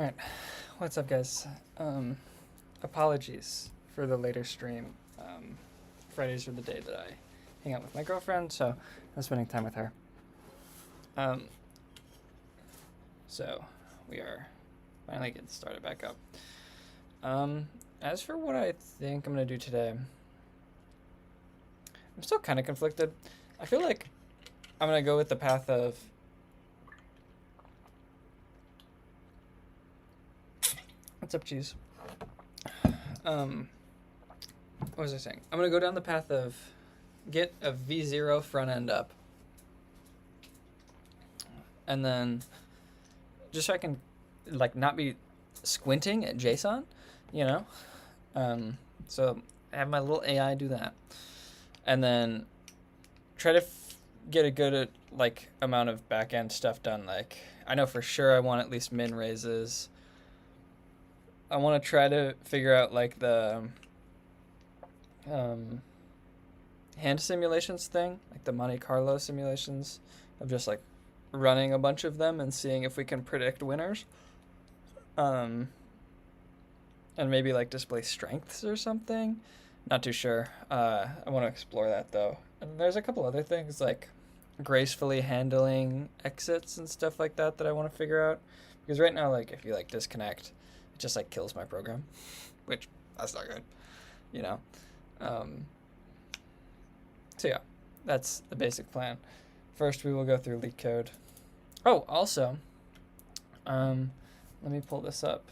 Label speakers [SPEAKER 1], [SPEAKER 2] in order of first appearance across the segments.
[SPEAKER 1] Alright, what's up guys? Apologies for the later stream. Fridays are the day that I hang out with my girlfriend, so I'm spending time with her. So we are finally getting started back up. As for what I think I'm going to do today, I'm still kind of conflicted. I feel like I'm going to go with the path of what's up, cheese? What was I saying? I'm going to go down the path of get a V0 front end up. And then just so I can like not be squinting at JSON, you know? So I have my little AI do that. And then try to get a good like amount of backend stuff done. Like I know for sure I want at least min raises. I want to try to figure out like the hand simulations thing, like the Monte Carlo simulations of just like running a bunch of them and seeing if we can predict winners. And maybe like display strengths or something. Not too sure. I want to explore that though. And there's a couple other things like gracefully handling exits and stuff like that that I want to figure out. Because right now, like if you like disconnect, it just like kills my program, which that's not good, you know? So yeah, that's the basic plan. First, we will go through LeetCode. Oh, also, let me pull this up.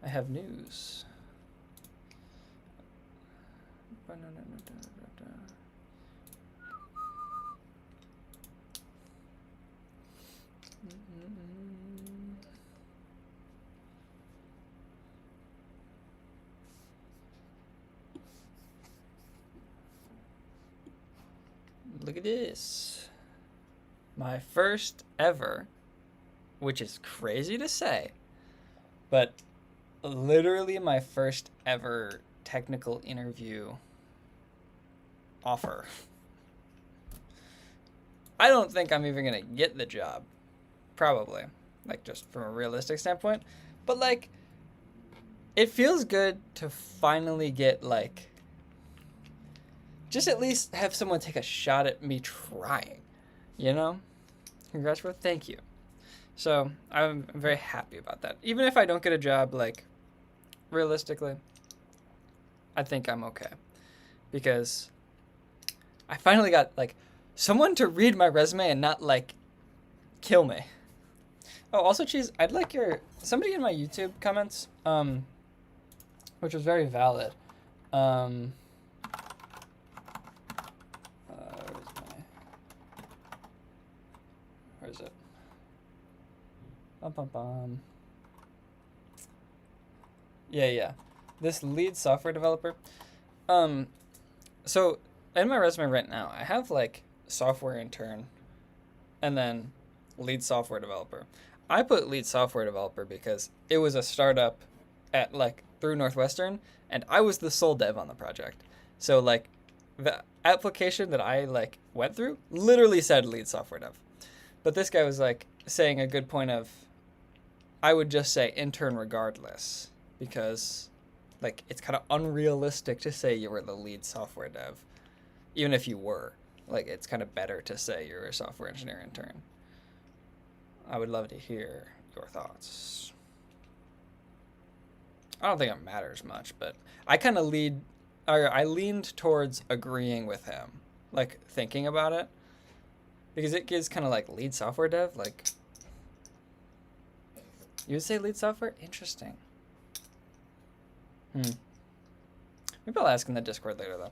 [SPEAKER 1] I have news. Look at this. My first ever, which is crazy to say, but literally my first ever technical interview offer. I don't think I'm even gonna get the job, probably, like just from a realistic standpoint, but like it feels good to finally get like just at least have someone take a shot at me trying, you know? Congrats, bro. Thank you. So I'm very happy about that. Even if I don't get a job, like realistically, I think I'm okay because I finally got like someone to read my resume and not like kill me. Oh, also, cheese, I'd like somebody in my YouTube comments, which was very valid. Where is it? Bum, bum, bum. Yeah. This lead software developer. So in my resume right now, I have like software intern and then lead software developer. I put lead software developer because it was a startup at like through Northwestern and I was the sole dev on the project. So like the application that I like went through literally said lead software dev. But this guy was like saying a good point of I would just say intern regardless because like it's kind of unrealistic to say you were the lead software dev. Even if you were, like it's kind of better to say you're a software engineer intern. I would love to hear your thoughts. I don't think it matters much, but I kind of I leaned towards agreeing with him, like thinking about it, because it gives kind of like lead software dev, like you would say lead software? Interesting. Maybe I'll ask in the Discord later though.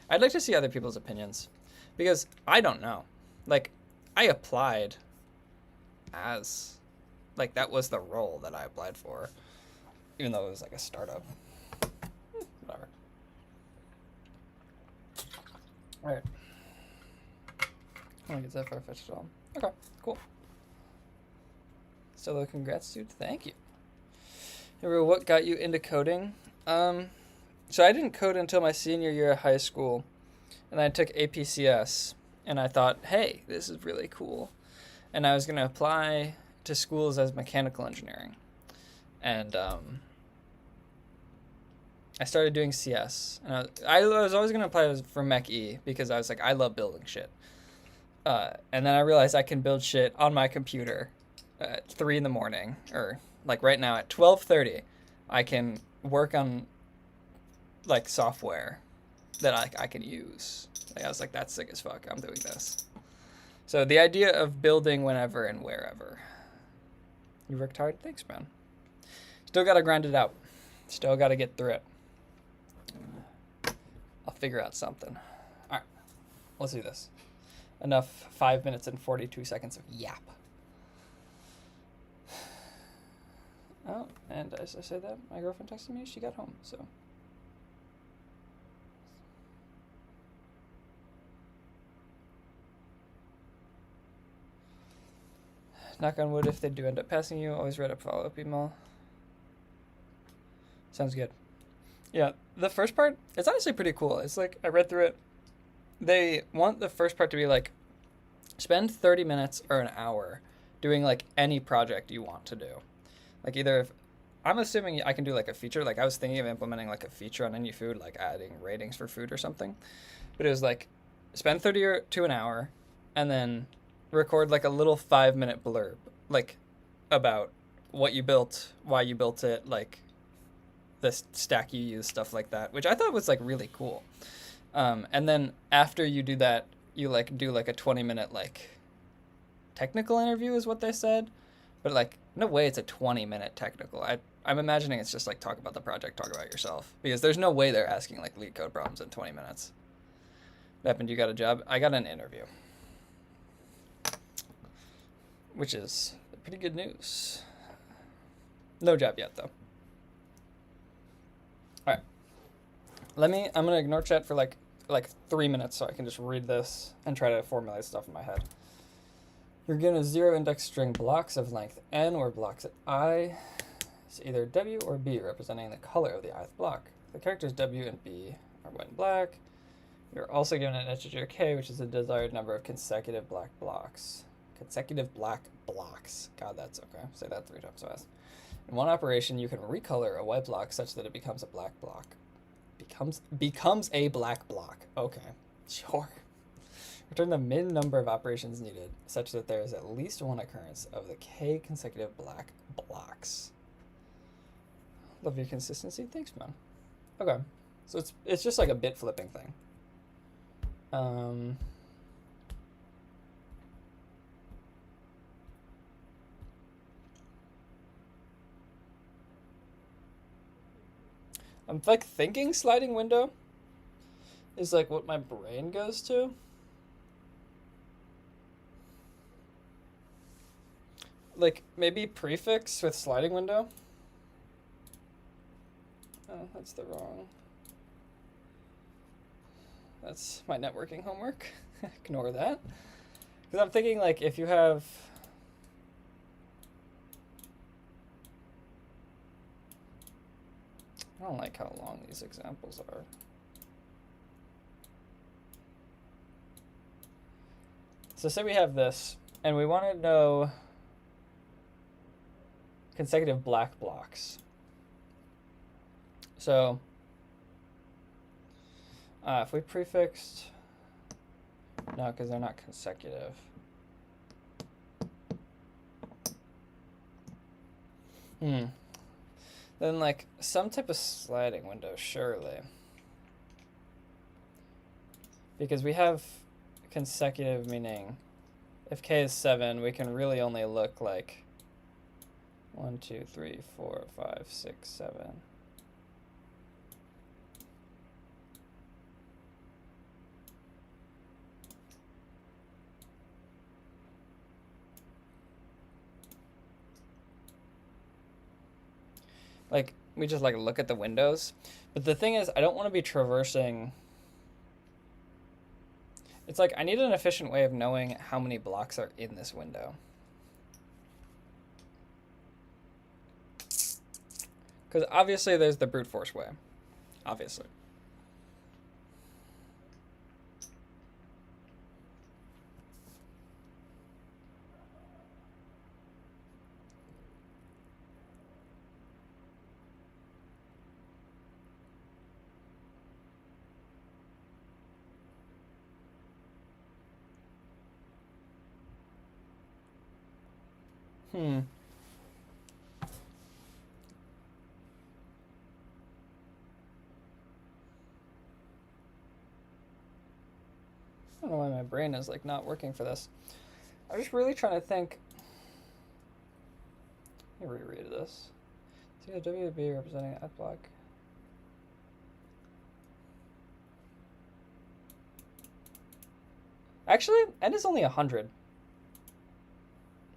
[SPEAKER 1] I'd like to see other people's opinions because I don't know. Like I applied as like that was the role that I applied for, even though it was like a startup. Whatever. All right. I don't think it's that far-fetched at all. Okay, cool. Solo congrats, dude. Thank you. Hey, bro, what got you into coding? So I didn't code until my senior year of high school, and I took APCS, and I thought, hey, this is really cool. And I was going to apply to schools as mechanical engineering, and I started doing CS, and I was always going to apply for Mech E because I was like, I love building shit. And then I realized I can build shit on my computer at 3 in the morning, or like right now at 12:30, I can work on like software that I can use. Like, I was like, that's sick as fuck. I'm doing this. So the idea of building whenever and wherever. You worked hard? Thanks, man. Still got to grind it out. Still got to get through it. I'll figure out something. All right, let's do this. Enough 5 minutes and 42 seconds of yap. Oh, and as I said that, my girlfriend texted me. She got home, so. Knock on wood, if they do end up passing you, always write a follow-up email. Sounds good. Yeah, the first part, it's honestly pretty cool. It's like, I read through it. They want the first part to be like, spend 30 minutes or an hour doing like any project you want to do. Like either if, I'm assuming I can do like a feature, like I was thinking of implementing like a feature on any food, like adding ratings for food or something. But it was like, spend 30 to an hour and then record like a little 5-minute blurb, like about what you built, why you built it, like the stack you use, stuff like that, which I thought was like really cool. And then after you do that, you like do like a 20-minute like technical interview is what they said, but like no way it's a 20-minute technical. I'm imagining it's just like talk about the project, talk about yourself, because there's no way they're asking like LeetCode problems in 20 minutes. What happened? You got a job? I got an interview, which is pretty good news. No job yet though. All right. I'm gonna ignore chat for like 3 minutes so I can just read this and try to formulate stuff in my head. You're given a 0 index string blocks of length n or blocks at I. It's either W or B representing the color of the ith block. The characters W and B are white and black. You're also given an integer k, which is the desired number of consecutive black blocks. Consecutive black blocks. God, that's okay. Say that 3 times fast. In one operation, you can recolor a white block such that it becomes a black block. Becomes a black block. Okay, sure. Return the min number of operations needed such that there is at least one occurrence of the k consecutive black blocks. Love your consistency. Thanks, man. Okay, so it's just like a bit flipping thing. I'm like thinking sliding window is like what my brain goes to. Like maybe prefix with sliding window. Oh, that's the wrong. That's my networking homework. Ignore that. Because I'm thinking like if you have... I don't like how long these examples are. So say we have this, and we want to know consecutive black blocks. So if we prefixed, no, because they're not consecutive. Then like some type of sliding window, surely. Because we have consecutive, meaning if k is 7, we can really only look like 1, 2, 3, 4, 5, 6, 7. Like, we just like look at the windows. But the thing is, I don't want to be traversing. It's like, I need an efficient way of knowing how many blocks are in this window. Because obviously there's the brute force way. Obviously. Hmm. I don't know why my brain is like not working for this. I'm just really trying to think. Let me reread this. See the WB representing that block. Actually, n is only 100.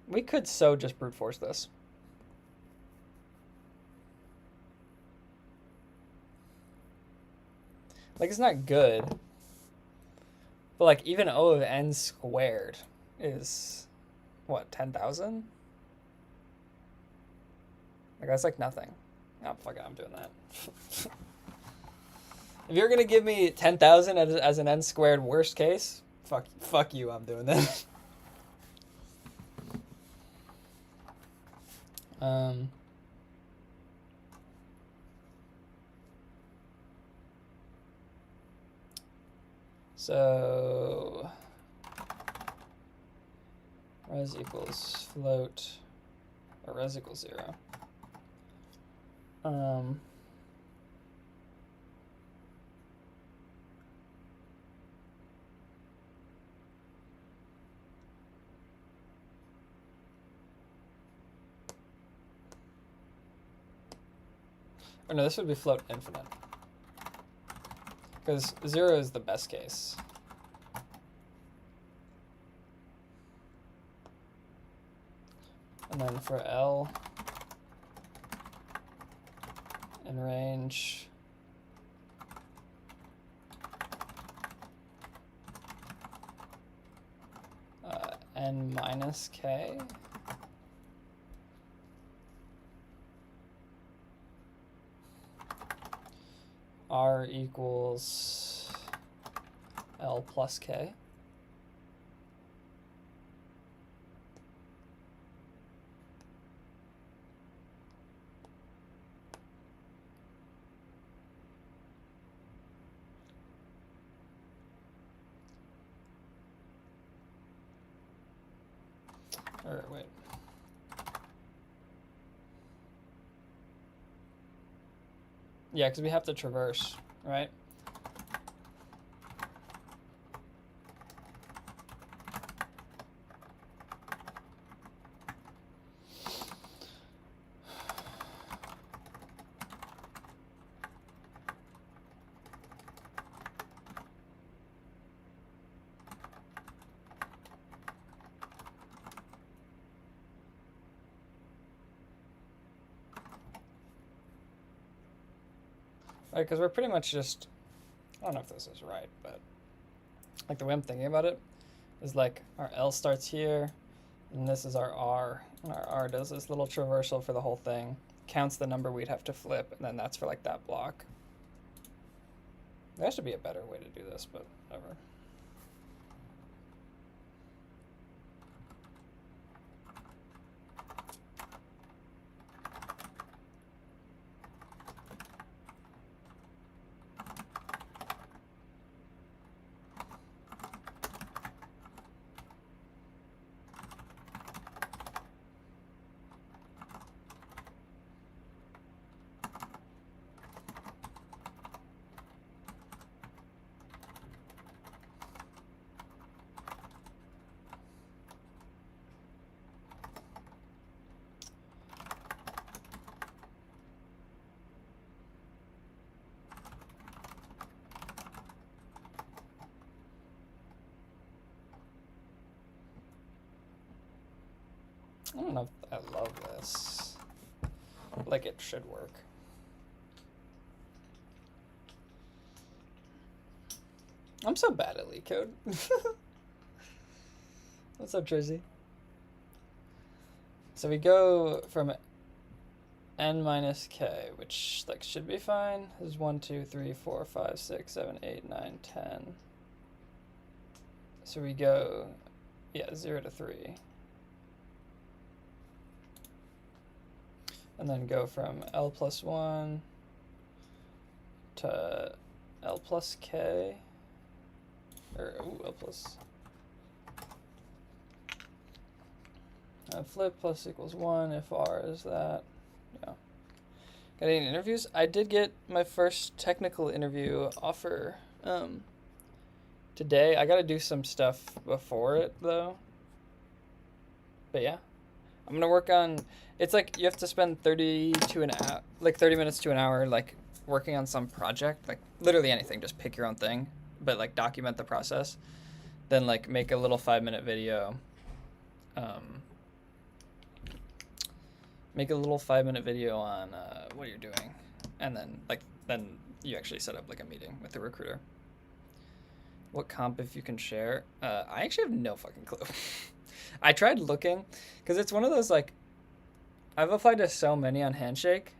[SPEAKER 1] We could so just brute force this. Like, it's not good. But, like, even O of n squared is, what, 10,000? Like, that's like nothing. Oh, fuck it, I'm doing that. If you're going to give me 10,000 as an n squared worst case, fuck you, I'm doing that. So res equals float, or res equals 0. Or no, this would be float infinite. Because 0 is the best case. And then for L in range, n minus k. R equals L plus k. Or wait. Yeah, because we have to traverse, right? Right, because we're pretty much just, I don't know if this is right, but like the way I'm thinking about it is like our L starts here, and this is our R, and our R does this little traversal for the whole thing, counts the number we'd have to flip, and then that's for like that block. There has to be a better way to do this, but whatever. I don't know if I love this. Like, it should work. I'm so bad at LeetCode. What's up, Tracy? So we go from n minus k, which like should be fine. This is 1, 2, 3, 4, 5, 6, 7, 8, 9, 10. So we go, yeah, 0 to 3. And then go from L plus 1 to L plus k. Or, ooh, L plus. Flip plus equals 1 if R is that. Yeah. Got any interviews? I did get my first technical interview offer today. I got to do some stuff before it, though. But yeah. I'm going to work on... It's like you have to spend 30 minutes to an hour, like, working on some project. Like, literally anything. Just pick your own thing. But, like, document the process. Then, like, make a little 5-minute video. Make a little 5-minute video on what you're doing. And then you actually set up, like, a meeting with the recruiter. What comp if you can share? I actually have no fucking clue. I tried looking, because it's one of those, like, I've applied to so many on Handshake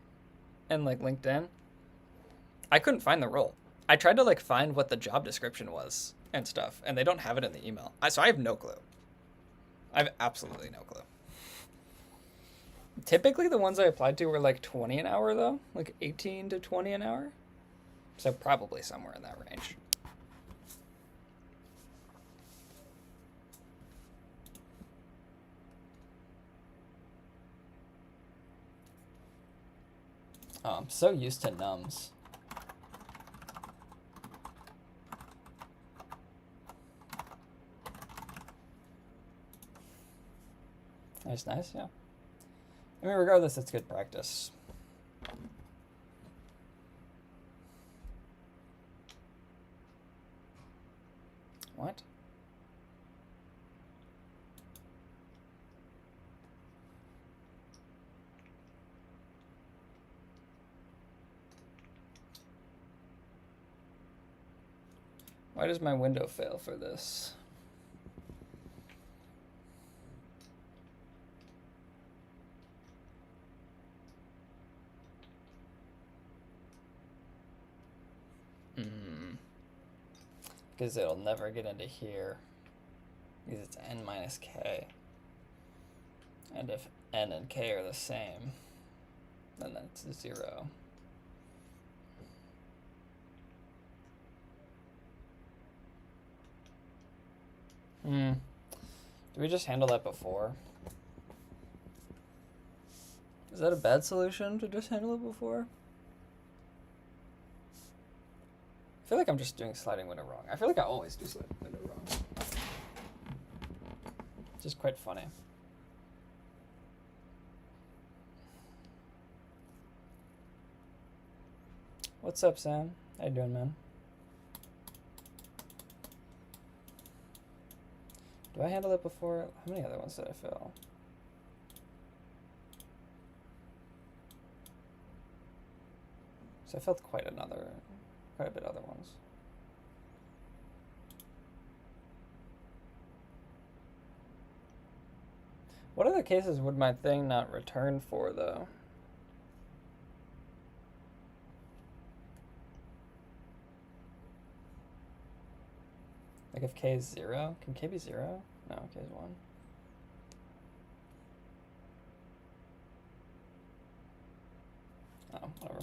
[SPEAKER 1] and, like, LinkedIn. I couldn't find the role. I tried to, like, find what the job description was and stuff, and they don't have it in the email. So I have no clue. I have absolutely no clue. Typically, the ones I applied to were, like, 20 an hour, though. Like, 18 to 20 an hour. So probably somewhere in that range. Oh, I'm so used to nums. Nice, yeah. I mean, regardless, it's good practice. What? Why does my window fail for this? Because it'll never get into here. Because it's n minus k. And if n and k are the same, then that's 0. Did we just handle that before? Is that a bad solution to just handle it before? I feel like I'm just doing sliding window wrong. I feel like I always do sliding window wrong. It's just quite funny. What's up, Sam? How you doing, man? Do I handle it before? How many other ones did I fill? So I filled quite a bit other ones. What other cases would my thing not return for, though? Like if k is 0, can k be 0? No, k is 1. Oh, whatever.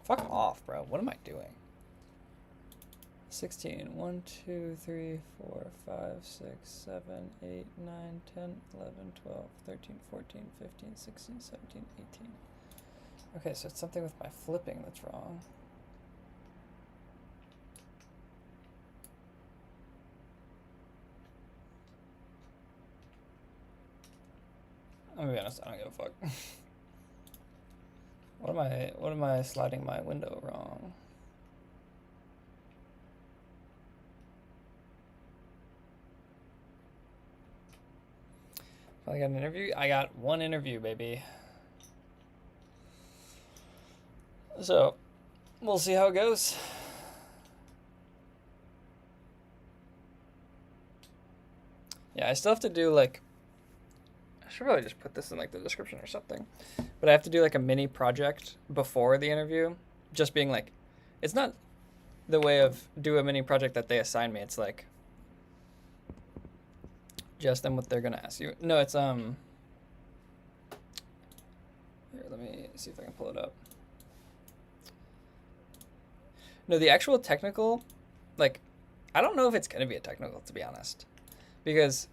[SPEAKER 1] Fuck off, bro. What am I doing? 16. 1, 2, 3, 4, 5, 6, 7, 8, 9, 10, 11, 12, 13, 14, 15, 16, 17, 18. Okay, so it's something with my flipping that's wrong. I'm gonna be honest, I don't give a fuck. What am I sliding my window wrong? I got an interview. I got one interview, baby. So, we'll see how it goes. Yeah, I still have to do like, I should probably just put this in like the description or something. But I have to do like a mini project before the interview. Just being like, it's not the way of do a mini project that they assign me. It's like, just them what they're gonna ask you. No, it's here, let me see if I can pull it up. No, the actual technical, like, I don't know if it's gonna be a technical, to be honest, because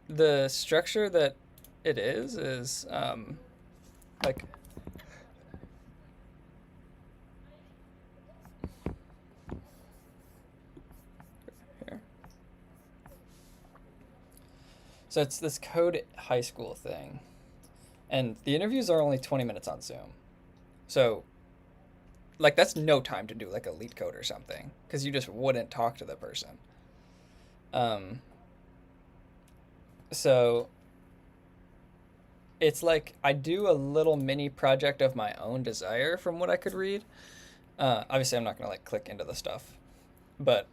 [SPEAKER 1] the structure that it is like, here. So it's this code high school thing, and the interviews are only 20 minutes on Zoom. So, like, that's no time to do like a LeetCode or something, because you just wouldn't talk to the person. So it's like I do a little mini project of my own desire from what I could read. Obviously, I'm not gonna like click into the stuff, but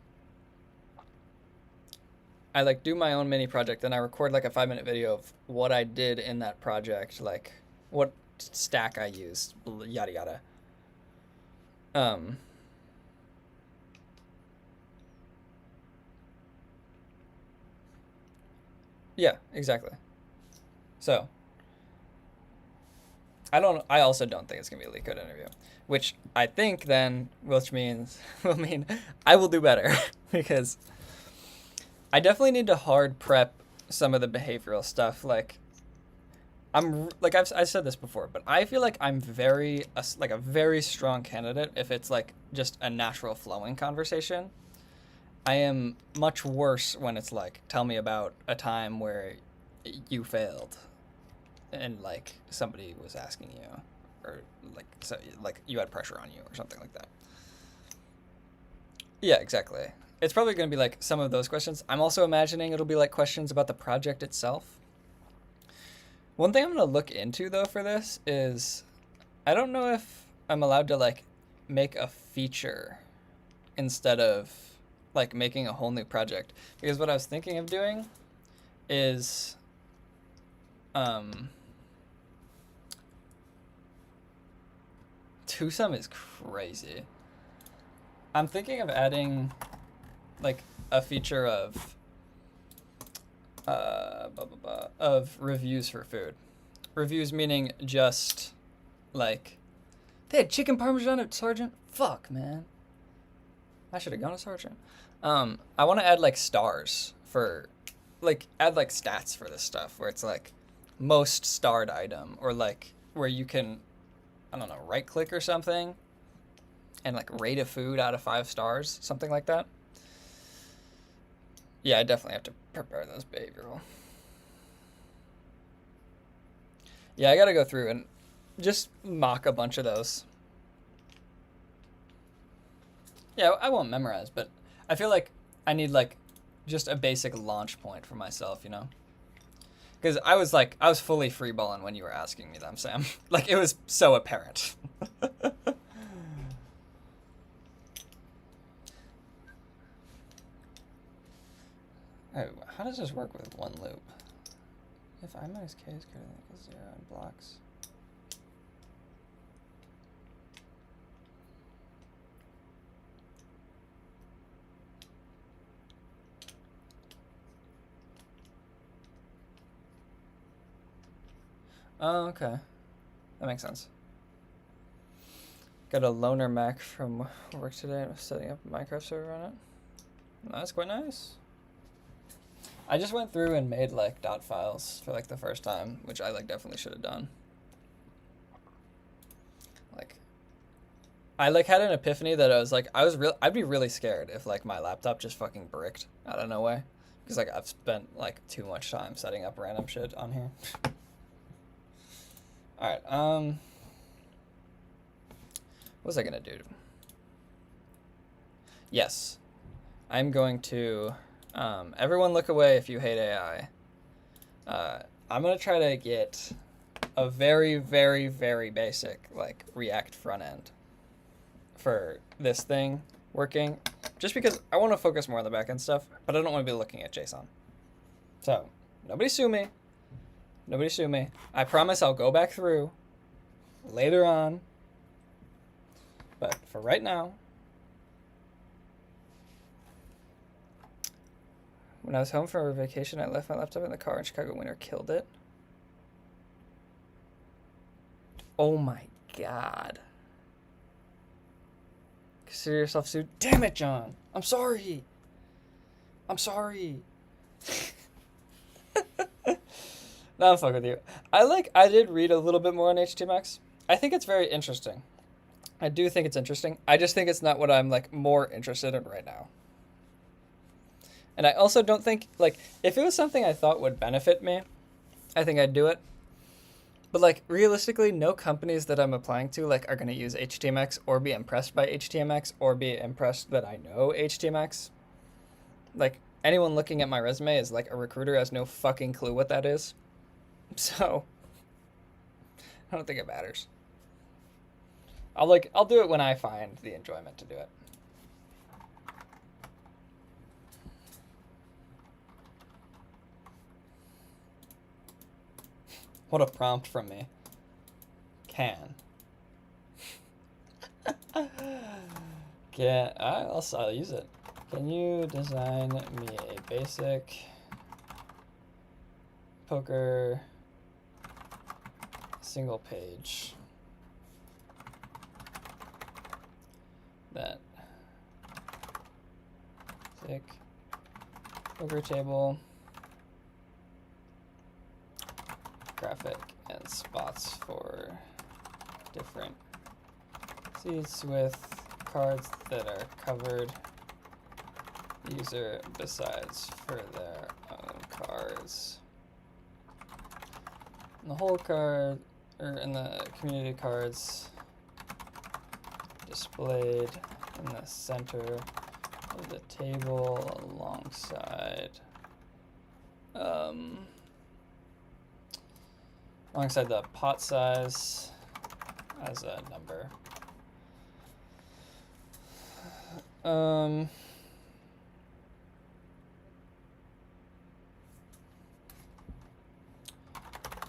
[SPEAKER 1] I like do my own mini project, and I record like a 5-minute video of what I did in that project, like what stack I used, yada yada. Yeah, exactly. So I also don't think it's gonna be a LeetCode interview, which I think then, which means will mean I will do better because I definitely need to hard prep some of the behavioral stuff. Like I've said this before, but I feel like I'm like a very strong candidate if it's like just a natural flowing conversation. I am much worse when it's like, tell me about a time where you failed and like somebody was asking you, or like so like you had pressure on you or something like that. Yeah, exactly. It's probably going to be like some of those questions. I'm also imagining it'll be like questions about the project itself. One thing I'm going to look into though for this is I don't know if I'm allowed to like make a feature instead of like making a whole new project, because what I was thinking of doing is twosome is crazy. I'm thinking of adding like a feature of of reviews for food. Reviews meaning just like they had chicken parmesan at Sergeant. Fuck, man. I should have gone to Sergeant. I want to add like stars for, like, add like stats for this stuff where it's like most starred item, or like where you can, I don't know, right click or something and like rate a food out of 5 stars, something like that. Yeah, I definitely have to prepare those behavioral. Yeah, I gotta go through and just mock a bunch of those. Yeah, I won't memorize, but I feel like I need like just a basic launch point for myself, you know? Because I was fully freeballing when you were asking me them, Sam. Like, it was so apparent. Oh, how does this work with one loop? If I minus k is greater than or equal to 0 and blocks. Oh, okay. That makes sense. Got a loaner Mac from work today and was setting up a Minecraft server on it. That's quite nice. I just went through and made like dot files for like the first time, which I like definitely should have done. Like, I like had an epiphany that I was like, I'd be really scared if like my laptop just fucking bricked out of nowhere, because like I've spent like too much time setting up random shit on here. All right. What was I gonna do? Yes, I'm going to. Everyone, look away if you hate AI. I'm gonna try to get a very, very, very basic like React front end for this thing working, just because I want to focus more on the backend stuff, but I don't want to be looking at JSON. So nobody sue me. Nobody sue me. I promise I'll go back through later on. But for right now, when I was home for vacation, I left my laptop in the car and Chicago winter killed it. Oh my God. Consider yourself sued. Damn it, John. I'm sorry. I'm sorry. No, I'm fucking with you. I did read a little bit more on HTMX. I think it's very interesting. I do think it's interesting. I just think it's not what I'm like more interested in right now. And I also don't think, like, if it was something I thought would benefit me, I think I'd do it. But like realistically, no companies that I'm applying to like are going to use HTMX or be impressed by HTMX or be impressed that I know HTMX. Like anyone looking at my resume is like a recruiter has no fucking clue what that is. So I don't think it matters. I'll do it when I find the enjoyment to do it. What a prompt from me. Can. I'll use it. Can you design me a basic poker single page that thick poker table, graphic and spots for different seats with cards that are covered user besides for their own cards. And the whole card, or in the community cards, displayed in the center of the table alongside alongside the pot size as a number.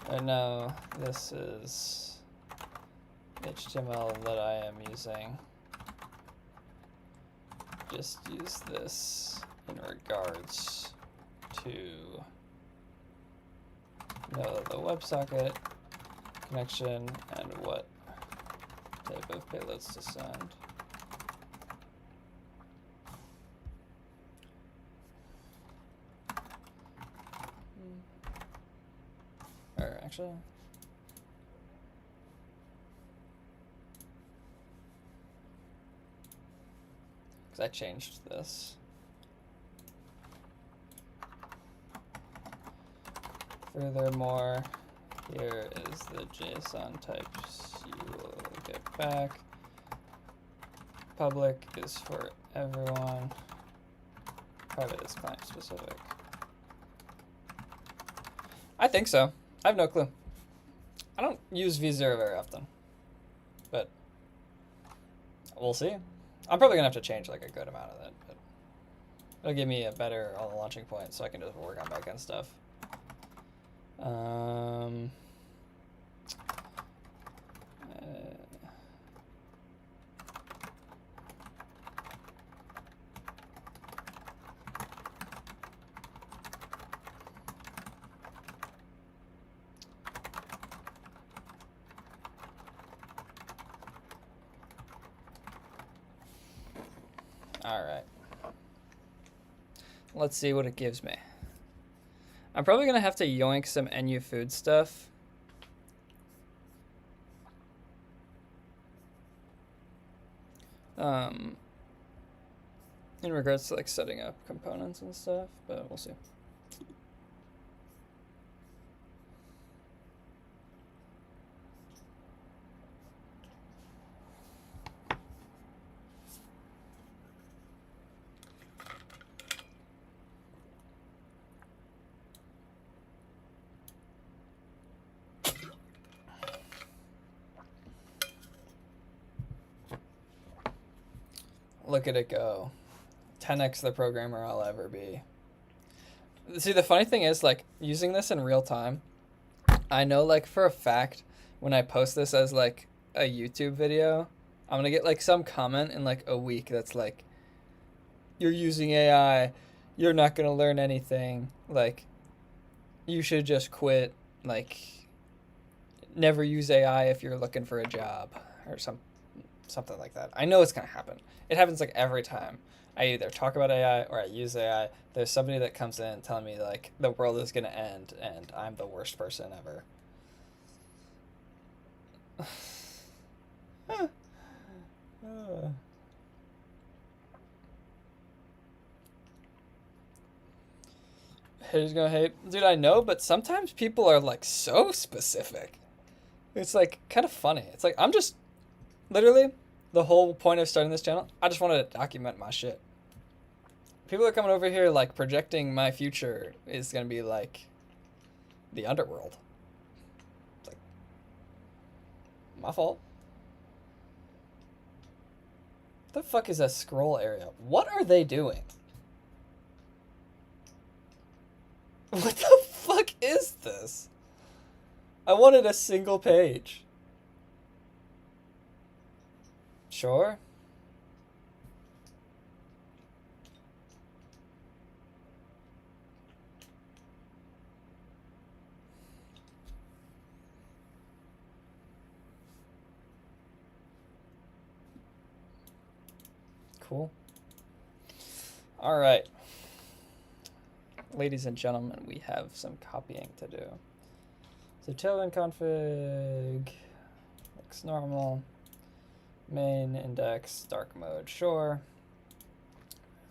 [SPEAKER 1] Right now, this is HTML that I am using. Just use this in regards to know the WebSocket connection and what type of payloads to send. Or actually, because I changed this. Furthermore, here is the JSON types you will get back. Public is for everyone. Private is client specific. I think so. I have no clue. I don't use V0 very often, but we'll see. I'm probably gonna have to change like a good amount of it, but it'll give me a better launching point so I can just work on backend stuff. All right. Let's see what it gives me. I'm probably going to have to yoink some NU food stuff. In regards to like setting up components and stuff, but we'll see. look at it go. 10x the programmer I'll ever be. See, the funny thing is, like, using this in real time, I know, like, for a fact, when I post this as, like, a YouTube video, I'm gonna get, like, some comment in, like, a week that's like, you're using AI, you're not gonna learn anything, like, you should just quit, like, never use AI if you're looking for a job, or something like that. I know it's gonna happen. It happens, like, every time I either talk about AI or I use AI. There's somebody that comes in telling me, like, the world is gonna end and I'm the worst person ever. Haters gonna hate. Dude, I know, but sometimes people are, like, so specific. It's, like, kind of funny. It's like, I'm just, literally, the whole point of starting this channel, I just wanted to document my shit. People are coming over here, like, projecting my future is gonna be, like, the underworld. It's like, my fault. What the fuck is that scroll area? What are they doing? What the fuck is this? I wanted a single page. Sure. Cool. All right. Ladies and gentlemen, we have some copying to do. So tailwind config looks normal. Main index dark mode, sure.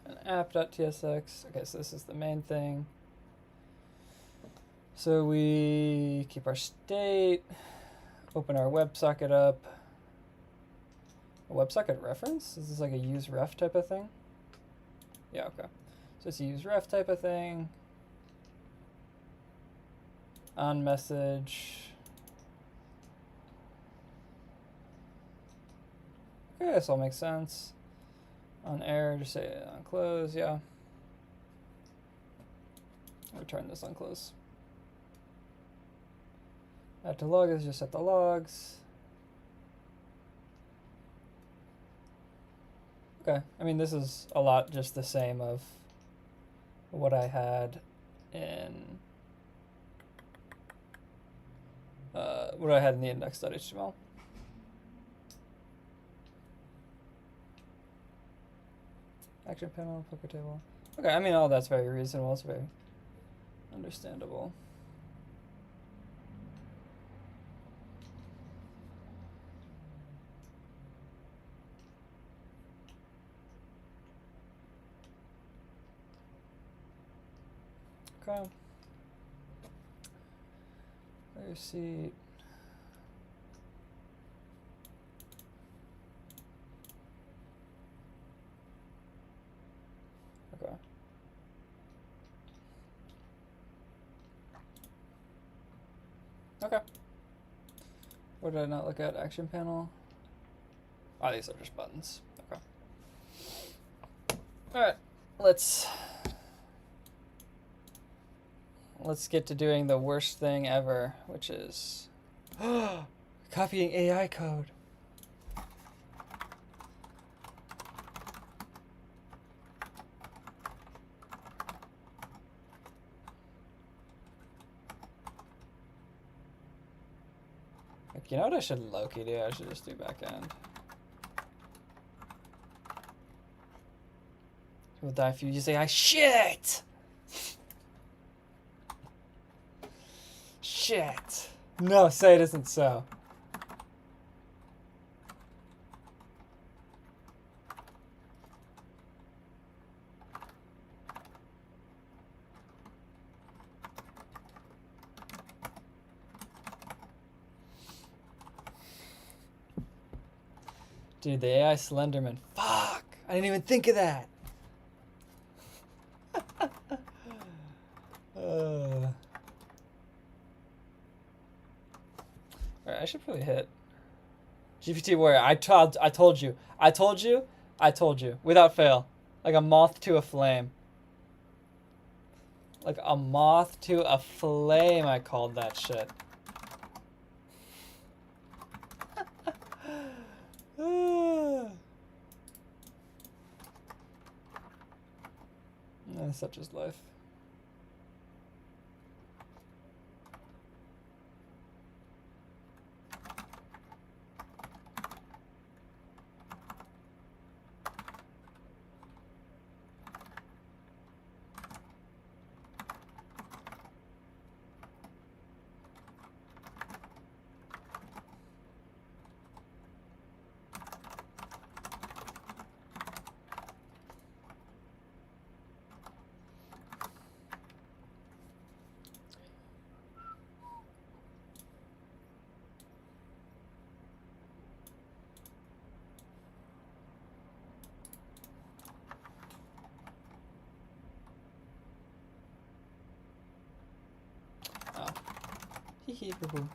[SPEAKER 1] And app.tsx. Okay, so this is the main thing. So we keep our state, open our WebSocket up. A WebSocket reference? Is this like a use ref type of thing? Yeah, okay. So it's a use ref type of thing. On message. Okay, this all makes sense. On error, just say on close, yeah. Return this on close. Add to log is just set the logs. Okay, I mean, this is a lot just the same of what I had in the index.html. Action panel, poker table. Okay, I mean, all that's very reasonable. It's very understandable. Okay. Receipt. Okay. Okay. What did I not look at? Action panel. Oh, these are just buttons. Okay. All right. Let's get to doing the worst thing ever, which is copying AI code. Like, you know what I should low-key do? I should just do backend. People die if you use AI. Shit! Shit. No, say it isn't so. Dude, the AI Slenderman. Fuck! I didn't even think of that. Alright, I should probably hit GPT Warrior. I told you I told you, without fail. Like a moth to a flame. Like a moth to a flame, I called that shit. Such is life. Hee hee hoo hoo.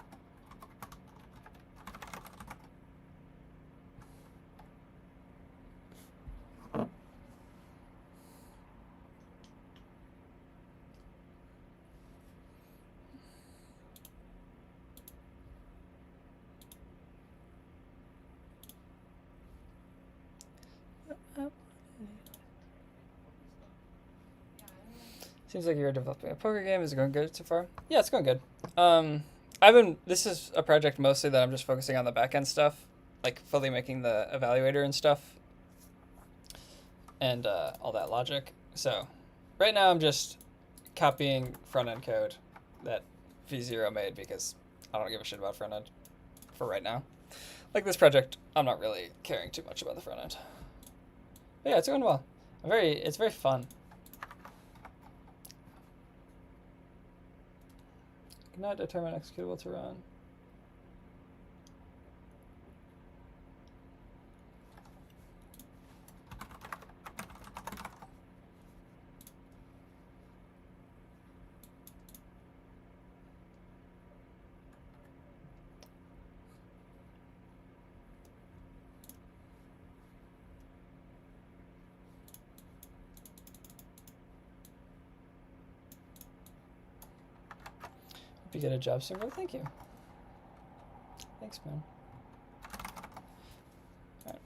[SPEAKER 1] Seems like you're developing a poker game. Is it going good so far? Yeah, it's going good. This is a project mostly that I'm just focusing on the backend stuff, like fully making the evaluator and stuff, and all that logic. So right now I'm just copying front-end code that V0 made because I don't give a shit about front-end for right now. Like this project, I'm not really caring too much about the front-end. But yeah, it's going well. It's very fun. Not determine executable to run. Hope you get a job soon. Well, thank you. Thanks, man. All right.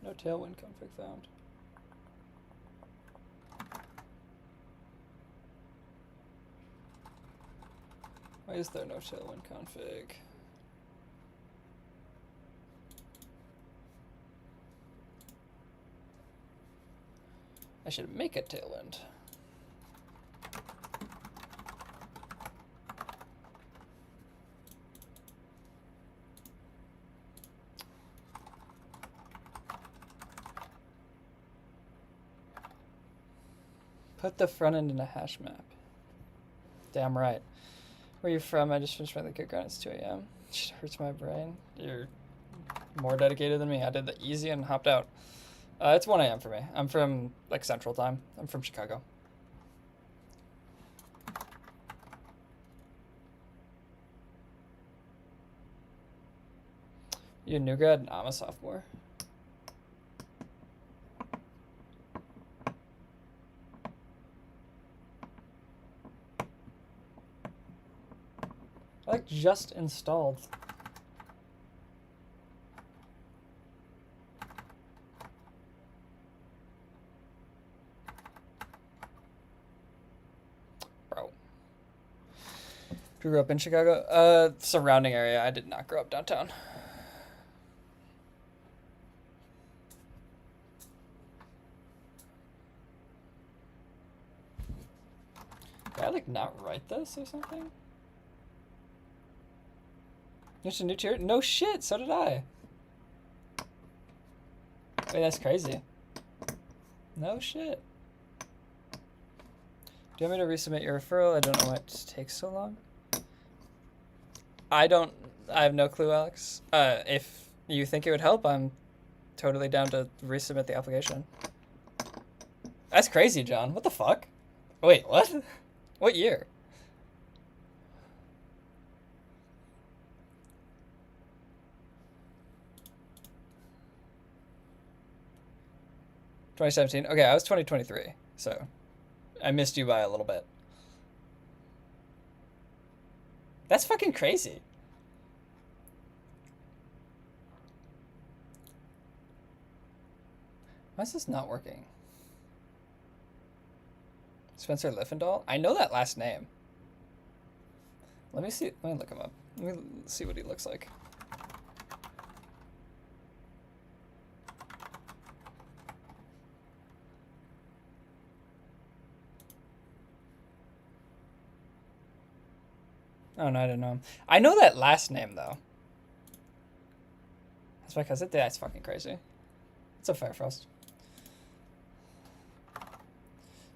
[SPEAKER 1] No tailwind config found. Why is there no tailwind config? I should make a tailwind. Put the front end in a hash map. Damn right. Where you from? I just finished my LeetCode grind. It's 2 a.m. Shit hurts my brain. You're more dedicated than me. I did the easy and hopped out. It's 1 a.m. for me. I'm from like Central Time. I'm from Chicago. You a new grad? No, I'm a sophomore. I like just installed. Bro. Grew up in Chicago? Surrounding area. I did not grow up downtown. Did I like not write this or something? There's a new tier? No shit, so did I. Wait, that's crazy. No shit. Do you want me to resubmit your referral? I don't know why it takes so long. I have no clue, Alex. If you think it would help, I'm totally down to resubmit the application. That's crazy, John. What the fuck? Wait, what? What year? $2017. Okay, I was 2023, so I missed you by a little bit. That's fucking crazy. Why is this not working? Spencer Liffendahl? I know that last name. Let me see. Let me look him up. Let me see what he looks like. Oh, no, I didn't know him. I know that last name, though. That's because that's fucking crazy. It's a Firefrost.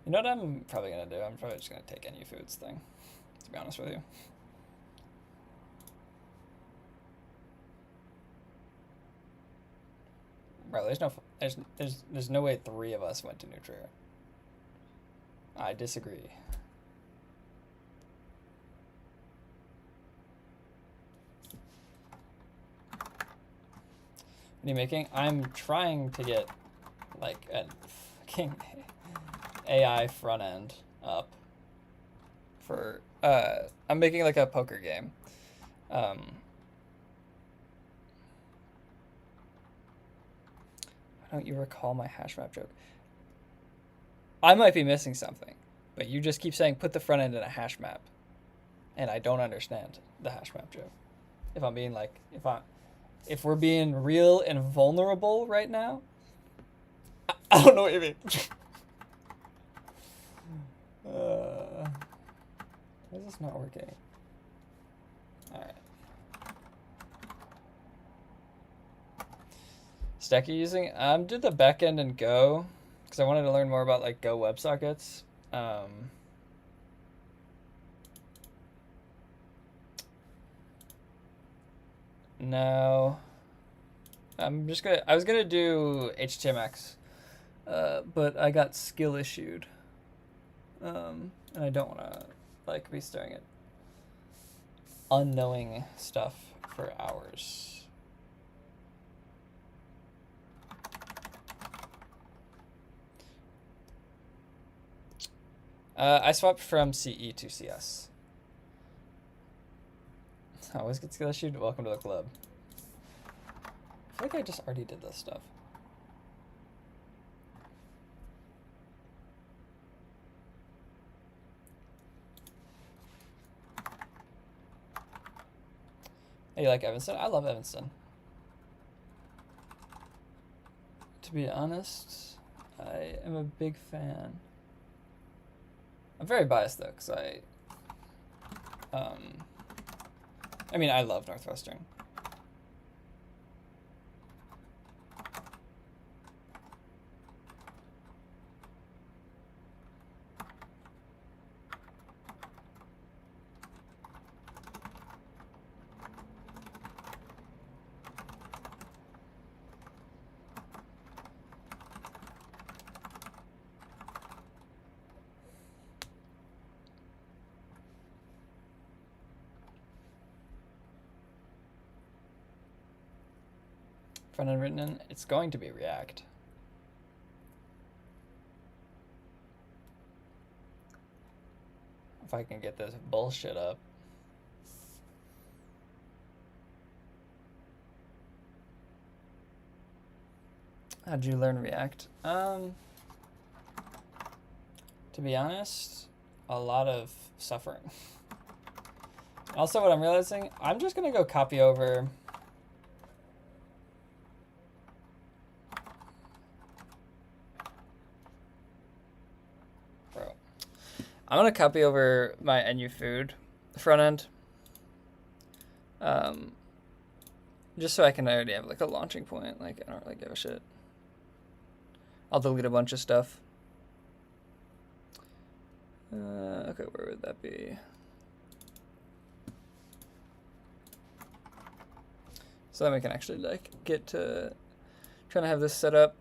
[SPEAKER 1] You know what I'm probably going to do? I'm probably just going to take NU Foods thing, to be honest with you. Bro, there's no way 3 of us went to Nutria. I disagree. What are you making? I'm trying to get like a fucking AI front end up for I'm making like a poker game. Why don't you recall my hash map joke? I might be missing something, but you just keep saying put the front end in a hash map, and I don't understand the hash map joke. If I'm being like, if we're being real and vulnerable right now, I don't know what you mean. Why is this not working? All right. Stack you using? Did the backend in Go because I wanted to learn more about like Go WebSockets. No, I was gonna do HTMX, but I got skill issued, and I don't want to like be staring at unknowing stuff for hours. I swapped from CE to CS. I always get skill issued. Welcome to the club. I feel like I just already did this stuff. Hey, you like Evanston? I love Evanston. To be honest, I am a big fan. I'm very biased though, because I mean, I love Northwestern. Front end written in, it's going to be React. If I can get this bullshit up. How'd you learn React? To be honest, a lot of suffering. Also, what I'm realizing, I'm just gonna go copy over I'm gonna copy over my NU Food front end, just so I can already have like a launching point. Like I don't really give a shit. I'll delete a bunch of stuff. Okay, where would that be? So then we can actually like get to Trying to have this set up.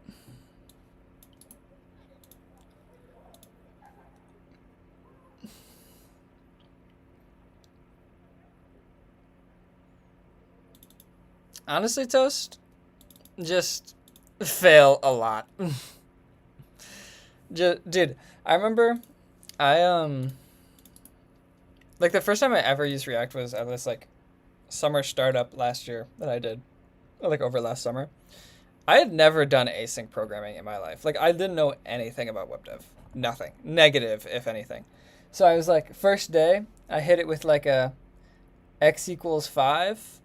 [SPEAKER 1] Honestly, Toast, just fail a lot. Dude, I remember like the first time I ever used React was at this like summer startup last year that I did, like over last summer. I had never done async programming in my life. Like I didn't know anything about web dev. Nothing. Negative, if anything. So I was like, first day, I hit it with like a x equals 5,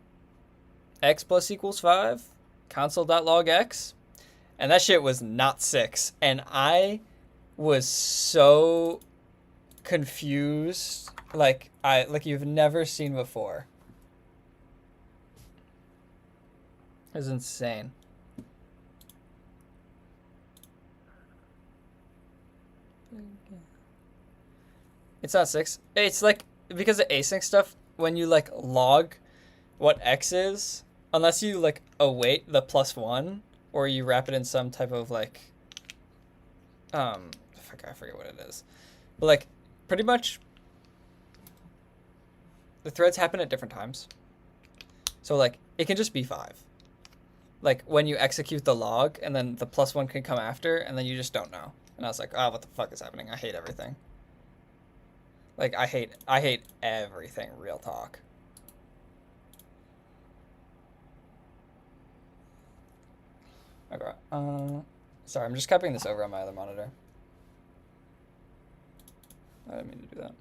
[SPEAKER 1] x plus equals 5, console.log x, and that shit was not 6. And I was so confused, like you've never seen before. It was insane. It's not 6. It's like, because of async stuff, when you like log what x is, unless you like await the +1 or you wrap it in some type of like I forget what it is, but like pretty much the threads happen at different times, so like it can just be 5, like when you execute the log, and then the +1 can come after, and then you just don't know. And I was like, oh, what the fuck is happening? I hate everything. Like I hate everything, real talk. Okay. Sorry, I'm just copying this over on my other monitor. I didn't mean to do that.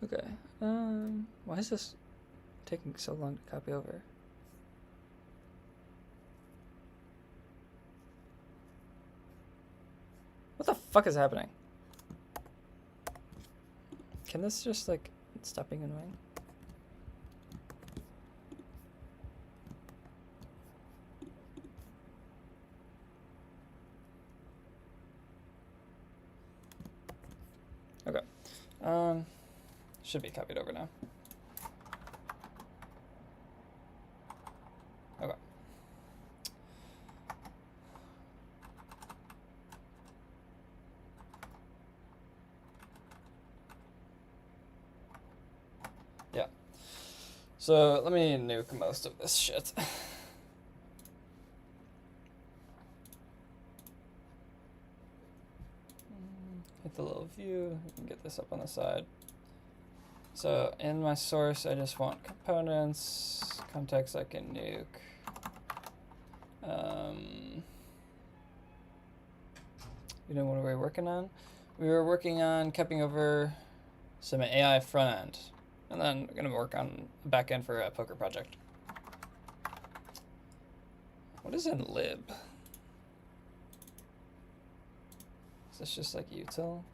[SPEAKER 1] Okay. Why is this taking so long to copy over? What the fuck is happening? Can this just like stop being annoying? Okay. Should be copied over now. Okay. Yeah. So let me nuke most of this shit. Hit the little view. You can get this up on the side. So in my source, I just want components, context I can nuke. You know what we were working on? We were working on copying over some AI front end, and then we're gonna work on a back end for a poker project. What is in lib? Is this just like util?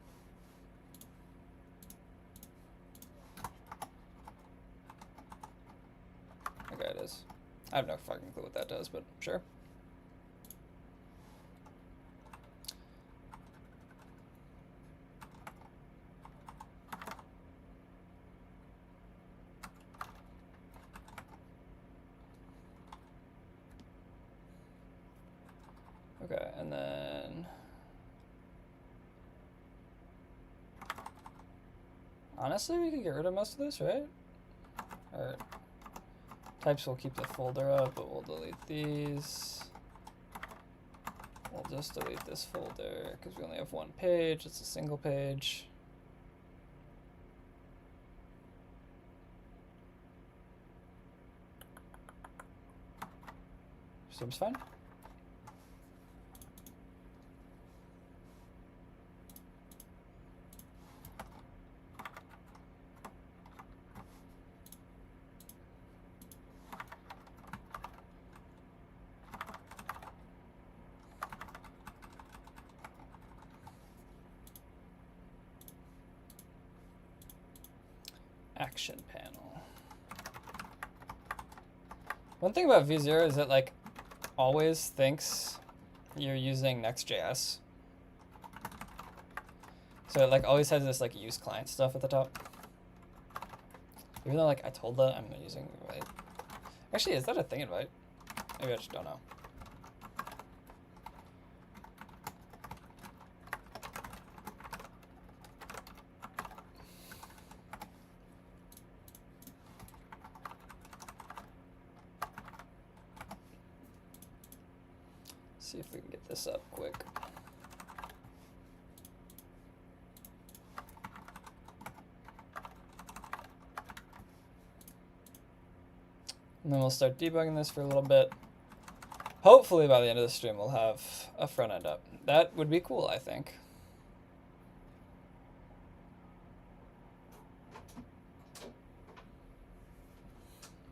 [SPEAKER 1] Okay, it is. I have no fucking clue what that does, but sure. Okay, and then honestly, we could get rid of most of this, right? Or types will keep the folder up, but we'll delete these. We'll just delete this folder because we only have one page. It's a single page. Seems fine. action panel. One thing about V0 is it like always thinks you're using Next.js. So it like always has this like use client stuff at the top. Even though like I told that I'm using Invite. Actually, is that a thing, Invite? Maybe I just don't know. See if we can get this up quick. And then we'll start debugging this for a little bit. Hopefully by the end of the stream we'll have a front end up. That would be cool, I think.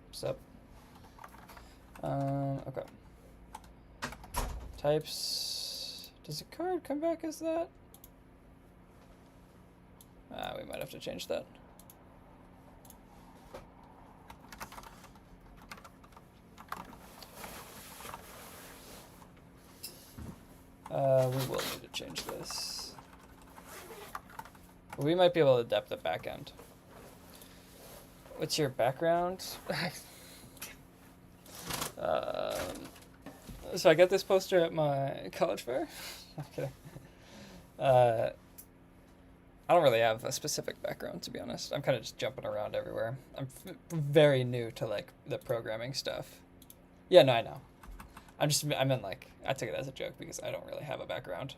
[SPEAKER 1] What's up? Okay. Types. Does a card come back as that? We might have to change that. We will need to change this. We might be able to depth the backend. What's your background? So I got this poster at my college fair. Okay. I don't really have a specific background, to be honest. I'm kind of just jumping around everywhere. I'm very new to like the programming stuff. Yeah, no, I know. I meant like, I took it as a joke because I don't really have a background.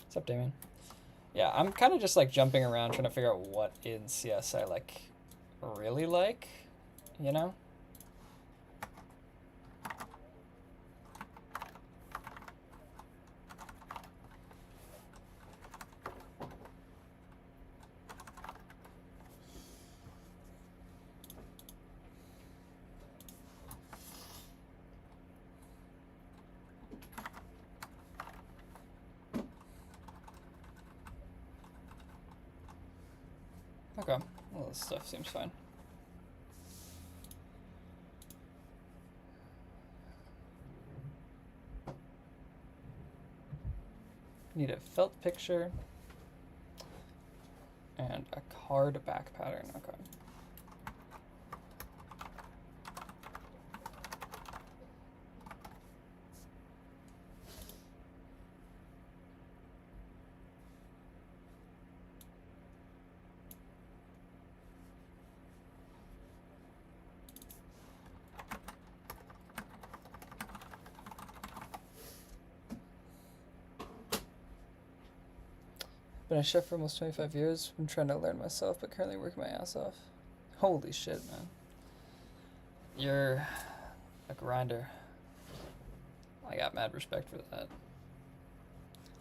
[SPEAKER 1] What's up, Damien? Yeah, I'm kind of just like jumping around trying to figure out what in CS I like really like, you know? Okay, well, this stuff seems fine. Need a felt picture and a card back pattern. Okay. Been a chef for almost 25 years. I'm trying to learn myself, but currently working my ass off. Holy shit, man. You're a grinder. I got mad respect for that.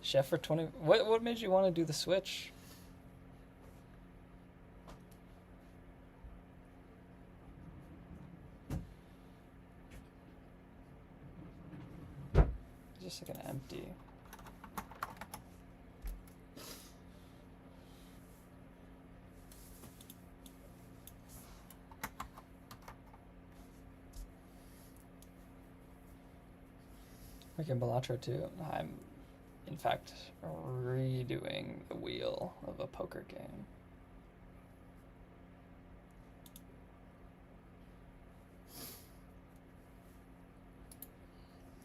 [SPEAKER 1] Chef for 20... What made you want to do the switch? It's just like an empty... Working Balatro too. I'm, in fact, redoing the wheel of a poker game.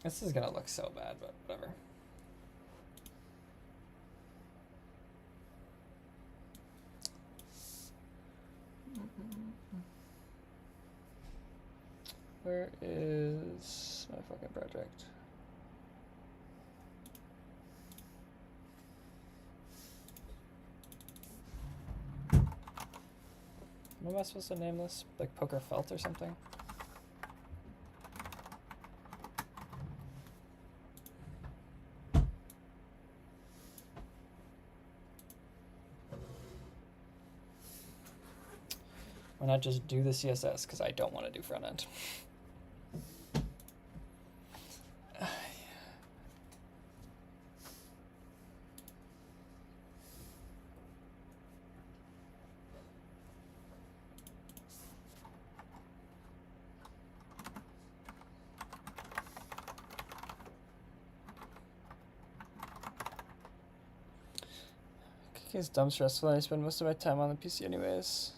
[SPEAKER 1] This is gonna look so bad, but whatever. Where is my fucking project? What am I supposed to name this? Like Poker Felt or something? Why not just do the CSS? Because I don't want to do front end. Working is dumb stressful and I spend most of my time on the PC anyways.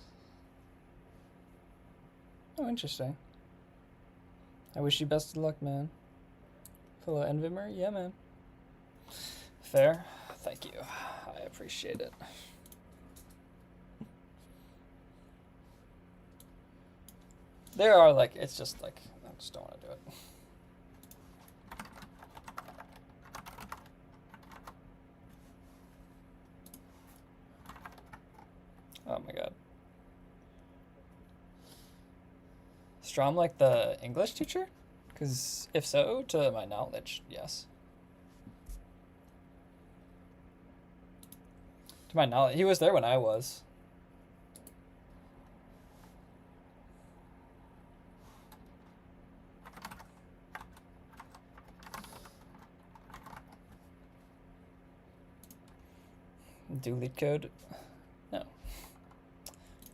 [SPEAKER 1] Oh, interesting. I wish you best of luck, man. Fellow Envimer? Yeah, man. Fair. Thank you. I appreciate it. There are, like, it's just, like, I just don't want to do it. Oh my god. Strom like the English teacher? Because if so, to my knowledge, yes. To my knowledge, he was there when I was. Do LeetCode? No.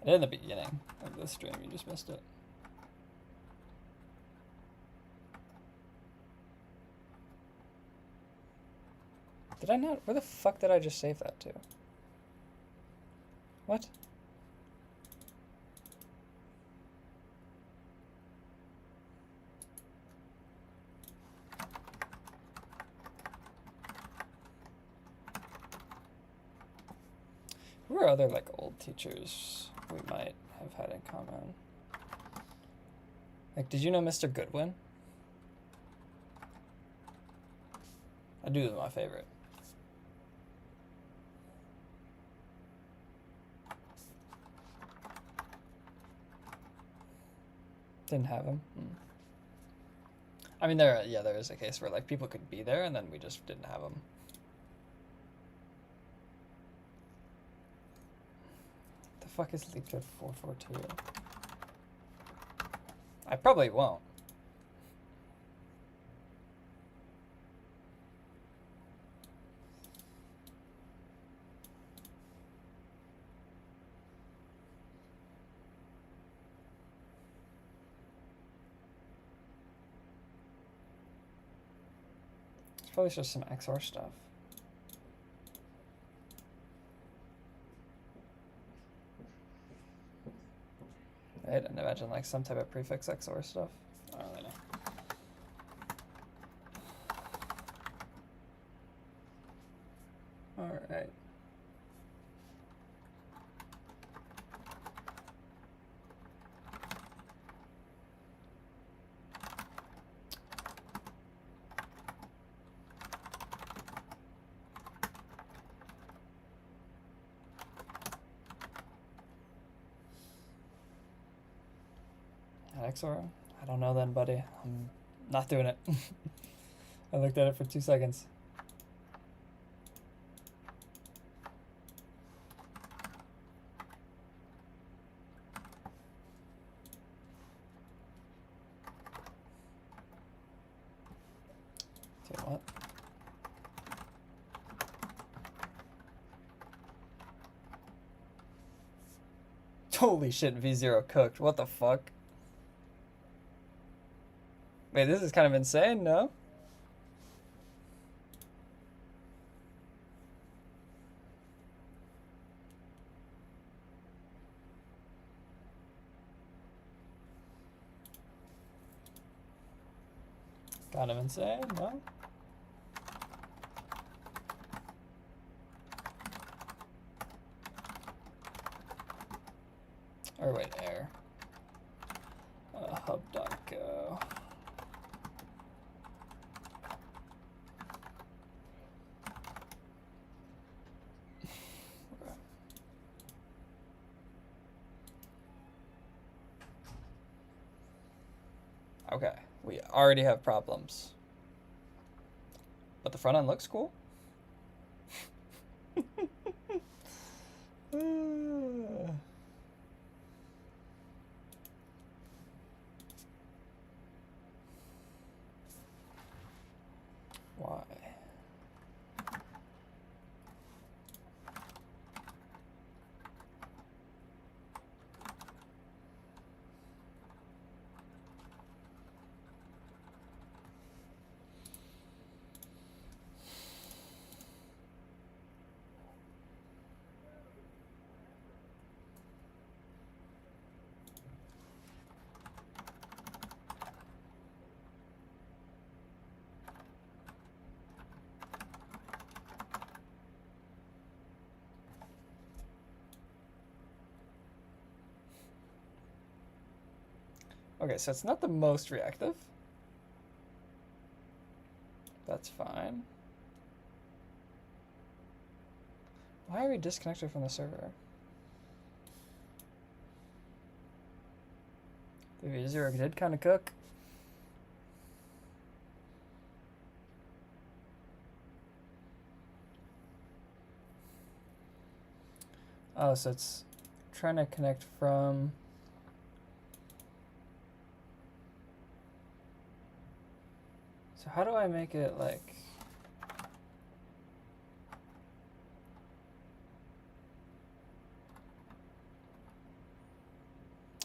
[SPEAKER 1] I did in the beginning of the stream, you just missed it. Did I not? Where the fuck did I just save that to? What? Who are other, like, old teachers we might have had in common? Like, did you know Mr. Goodwin? That dude was my favorite. Didn't have him. I mean, there is a case where, like, people could be there and then we just didn't have them. The fuck is LeetCode 442? I probably won't. It's probably just some XOR stuff. Right, and imagine like some type of prefix XOR stuff. I don't really know. All right. XOR? I don't know then, buddy. I'm not doing it. I looked at it for 2 seconds. Dude, what? Holy shit, V0 cooked. What the fuck? Wait, this is kind of insane, no? Kind of insane, no? Or wait, air. Hub.go. Okay, we already have problems. But the front end looks cool. Why? Okay, so it's not the most reactive. That's fine. Why are we disconnected from the server? The V0 did kind of cook. Oh, so it's trying to connect from... So how do I make it like...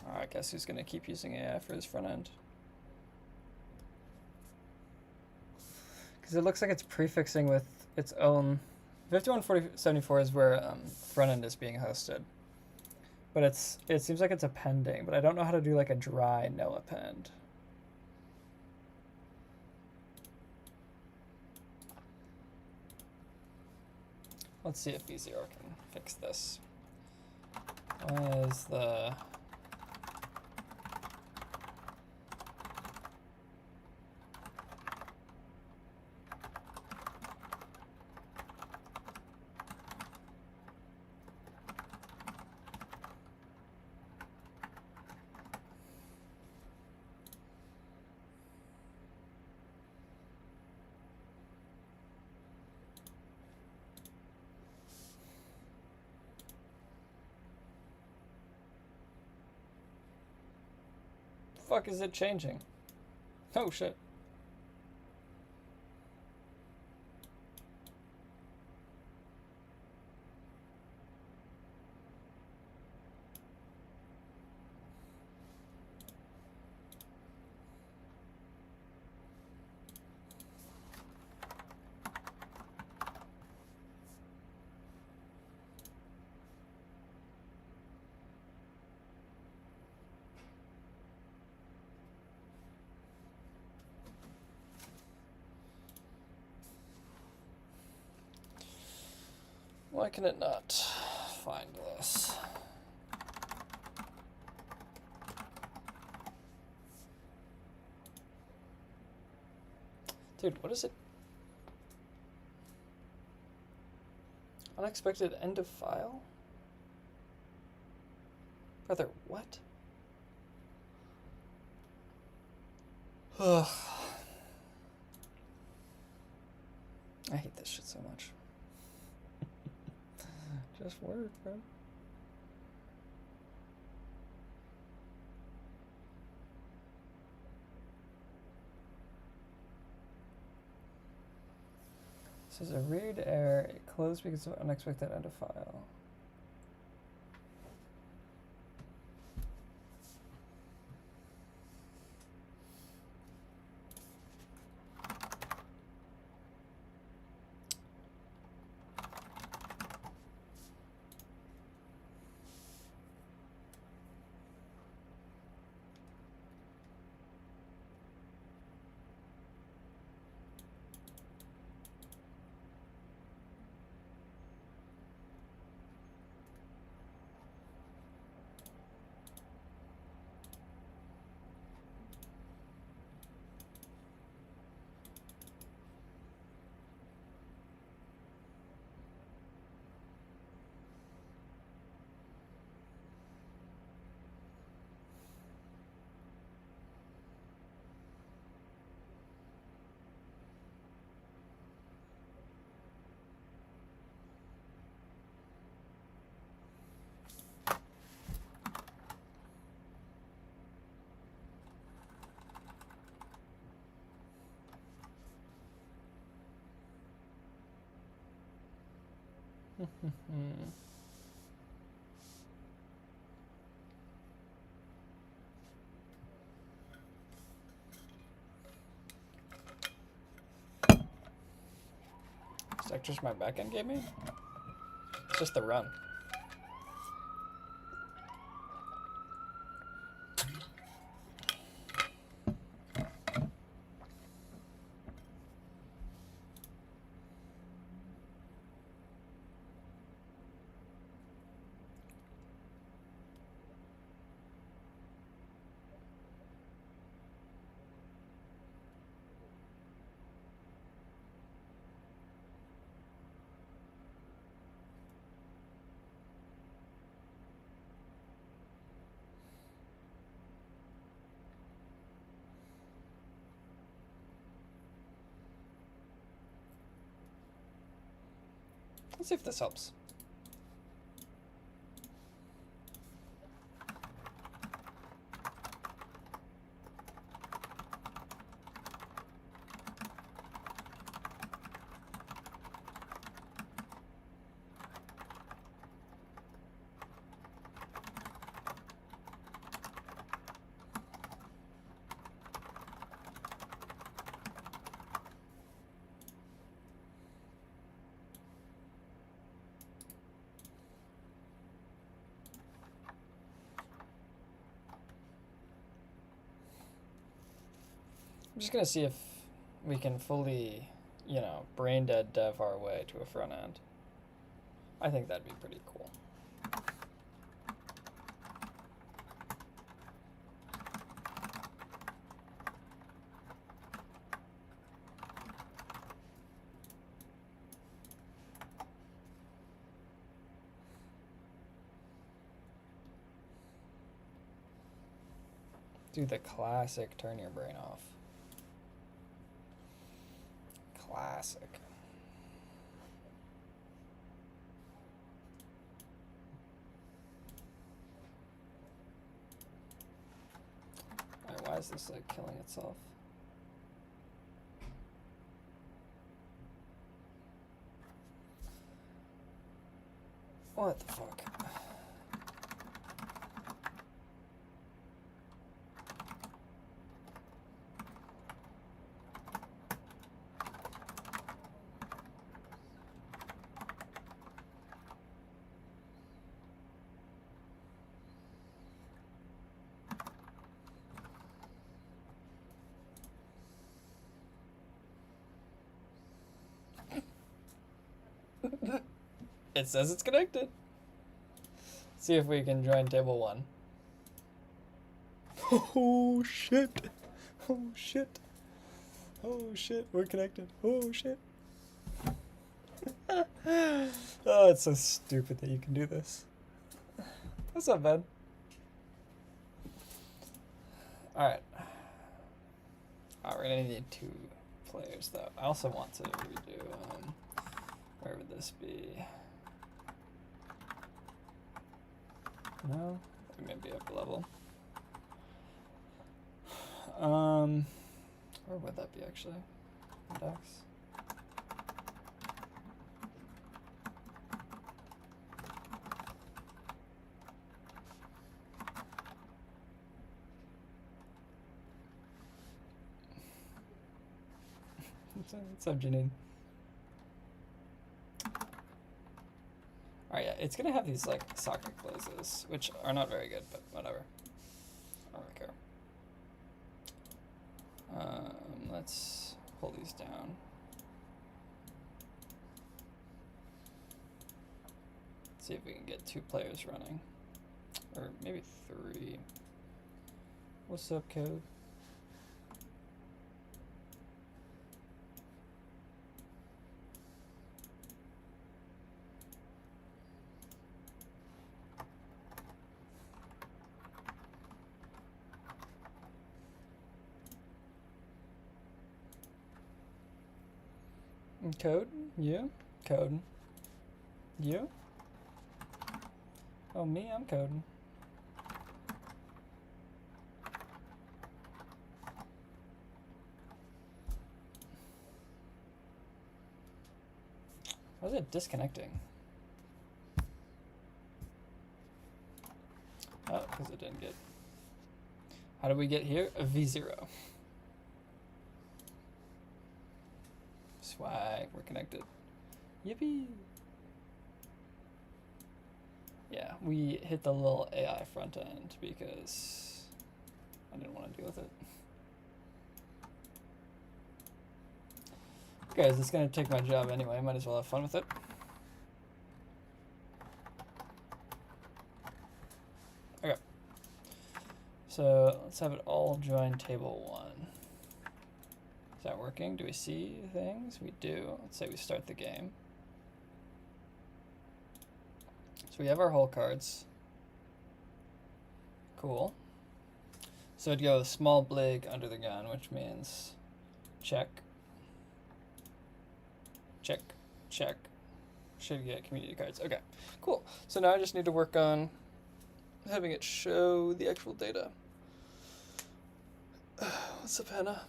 [SPEAKER 1] Oh, I guess he's gonna keep using AI for his front end. Because it looks like it's prefixing with its own... 514074 is where front end is being hosted. But it seems like it's appending, but I don't know how to do like a dry no append. Let's see if V0 can fix this. Why is the... fuck is it changing? Oh shit. Why can it not find this? Dude, what is it? Unexpected end of file? Brother, what? Ugh. I hate this shit so much. Just work, bro. This is a read error. It closed because of unexpected end of file. Is that just my backend gave me? It's just the run. Let's see if this helps. I'm just gonna see if we can fully, you know, brain dead dev our way to a front end. I think that'd be pretty cool. Do the classic turn your brain off. Classic. Alright, why is this like killing itself? What the fuck? It says it's connected. See if we can join table 1. Oh shit. Oh shit. Oh shit. We're connected. Oh shit. Oh, it's so stupid that you can do this. That's not bad. Alright. We're gonna need 2 players though. I also want to redo, where would this be? No, maybe up a level. Where would that be actually? Index. What's up, Janine? Alright, yeah, it's gonna have these like socket closes, which are not very good, but whatever. I don't really care. Let's pull these down. See if we can get 2 players running. Or maybe 3. What's up, code? Code? You? Code. You? Oh, me? I'm coding. Why is it disconnecting? Oh, because it didn't get... How did we get here? A V0. Swag, we're connected. Yippee! Yeah, we hit the little AI front end because I didn't want to deal with it. Guys, it's gonna take my job anyway. Might as well have fun with it. Okay. So let's have it all join table 1. Is that working? Do we see things? We do. Let's say we start the game. So we have our hole cards. Cool. So it'd go small blig under the gun, which means check, check, check, should get community cards. Okay, cool. So now I just need to work on having it show the actual data. What's up, Hannah?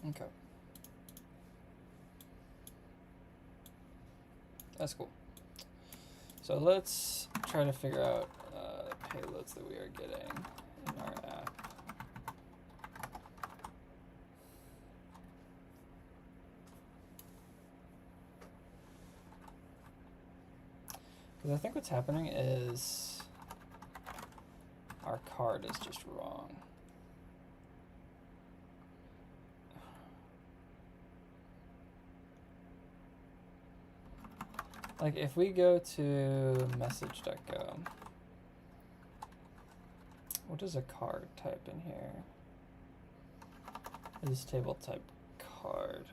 [SPEAKER 1] Okay. That's cool. So let's try to figure out the payloads that we are getting in our app. Because I think what's happening is our card is just wrong. Like if we go to message.go, what is a card type in here? Is table type card.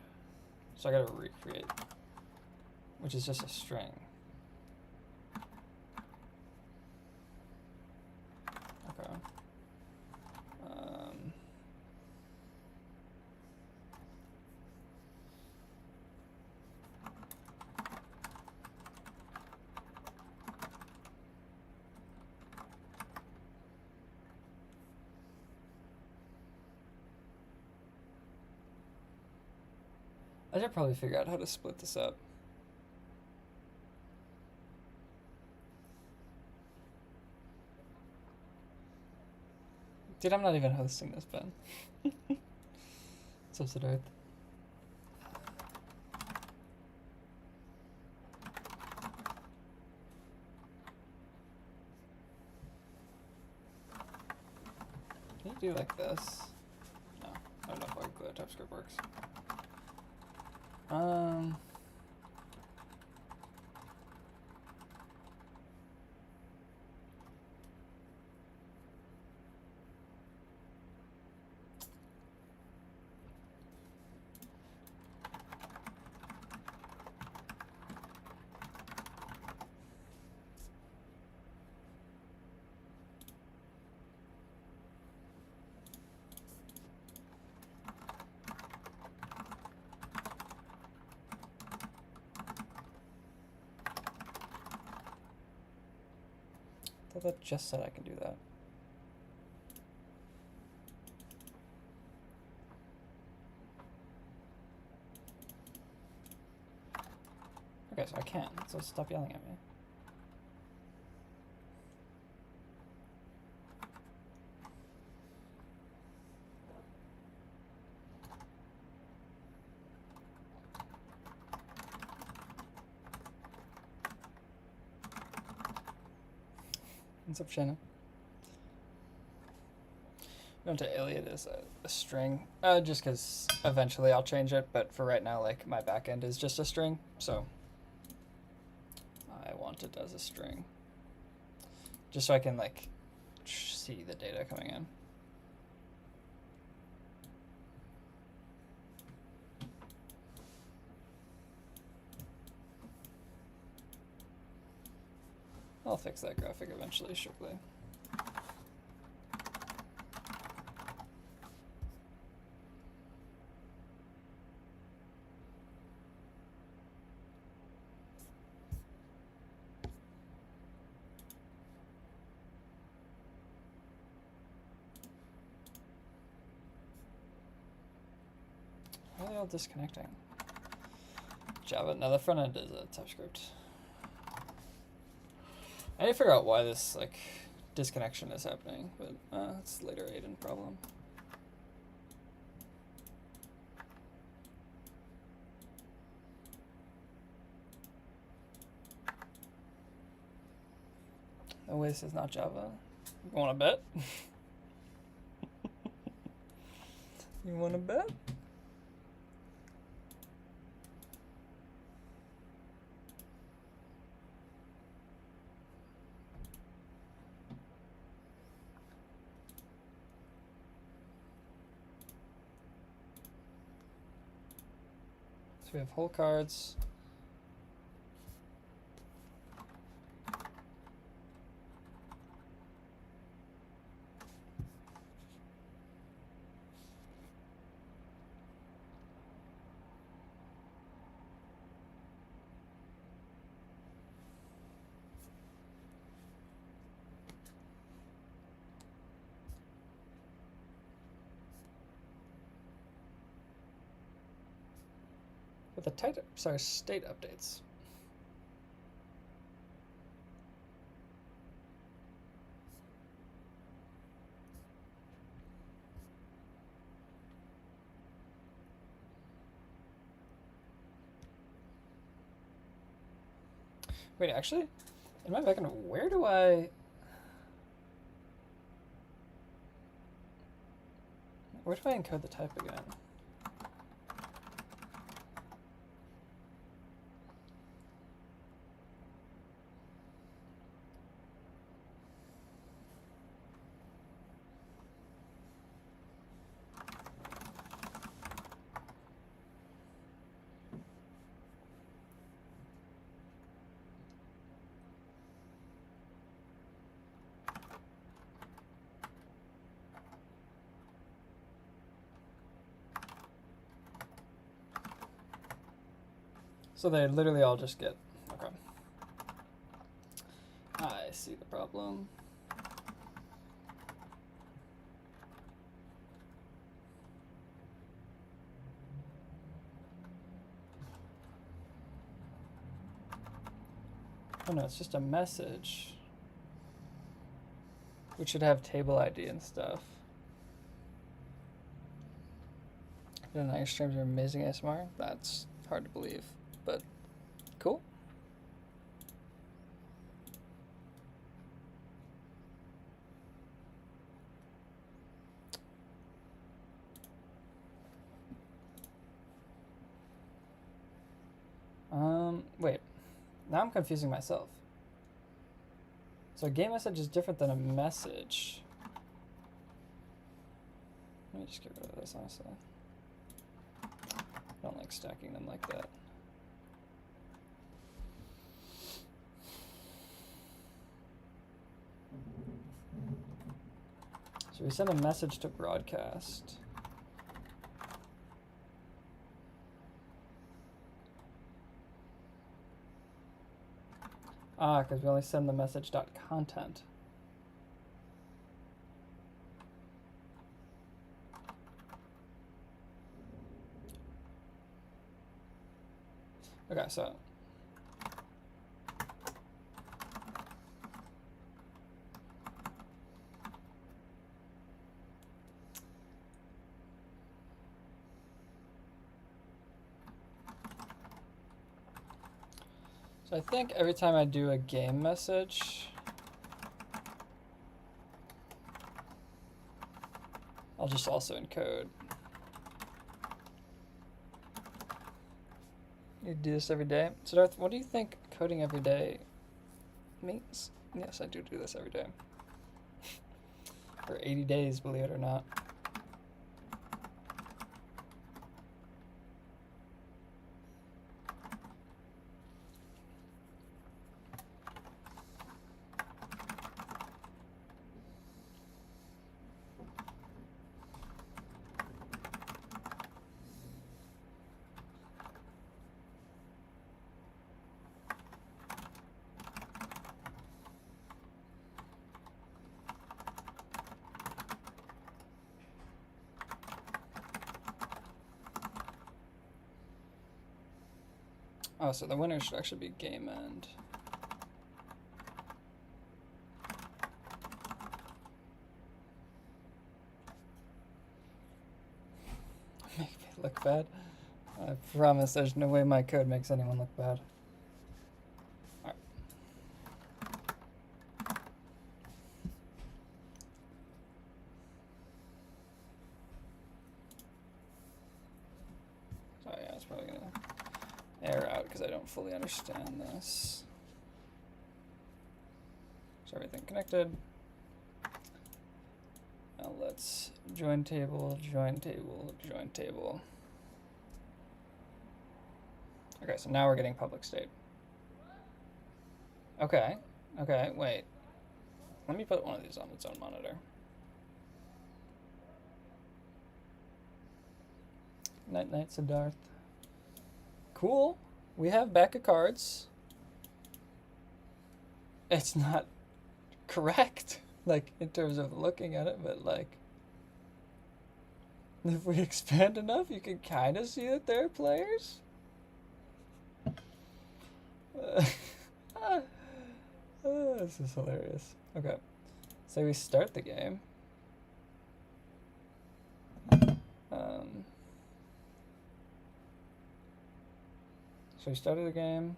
[SPEAKER 1] So I gotta recreate, which is just a string. Okay. I should probably figure out how to split this up. Dude, I'm not even hosting this, Ben. What's up, Siddharth? Can you do like this? No, I don't know if like TypeScript works. I thought that just said I can do that. Okay, so I can. So stop yelling at me. What's up, Shannon? I'm going to alias as a string, just because eventually I'll change it, but for right now, like, my backend is just a string, so I want it as a string, just so I can, like, see the data coming in. I'll fix that graphic eventually, shortly. Why are they all disconnecting? Java, no, the front end is a TypeScript. I need to figure out why this like disconnection is happening, but it's later Aiden problem. Oasis is not Java. You want to bet? You want to bet? So we have whole cards. with the state updates. Wait, actually, in my backend, where do I encode the type again? So they literally all just get, okay. I see the problem. Oh no, it's just a message. Which should have table ID and stuff. And your streams are amazing ASMR. That's hard to believe, but cool. Wait, now I'm confusing myself. So a game message is different than a message. Let me just get rid of this, honestly. I don't like stacking them like that. So we send a message to broadcast. Ah, because we only send the message.content. Okay, so I think every time I do a game message, I'll just also encode. You do this every day. So Darth, what do you think coding every day means? Yes, I do this every day. For 80 days, believe it or not. Oh, so the winner should actually be game end. Make me look bad. I promise there's no way my code makes anyone look bad. Alright. So yeah, it's probably gonna error out because I don't fully understand this. So everything connected. Now let's join table, join table, join table. Okay, so now we're getting public state. Okay, okay, wait. Let me put one of these on its own monitor. Night night, Siddharth. Cool. We have back of cards. It's not correct, like, in terms of looking at it, but, like, if we expand enough, you can kind of see that there are players. This is hilarious. Okay, so we start the game. So we started the game.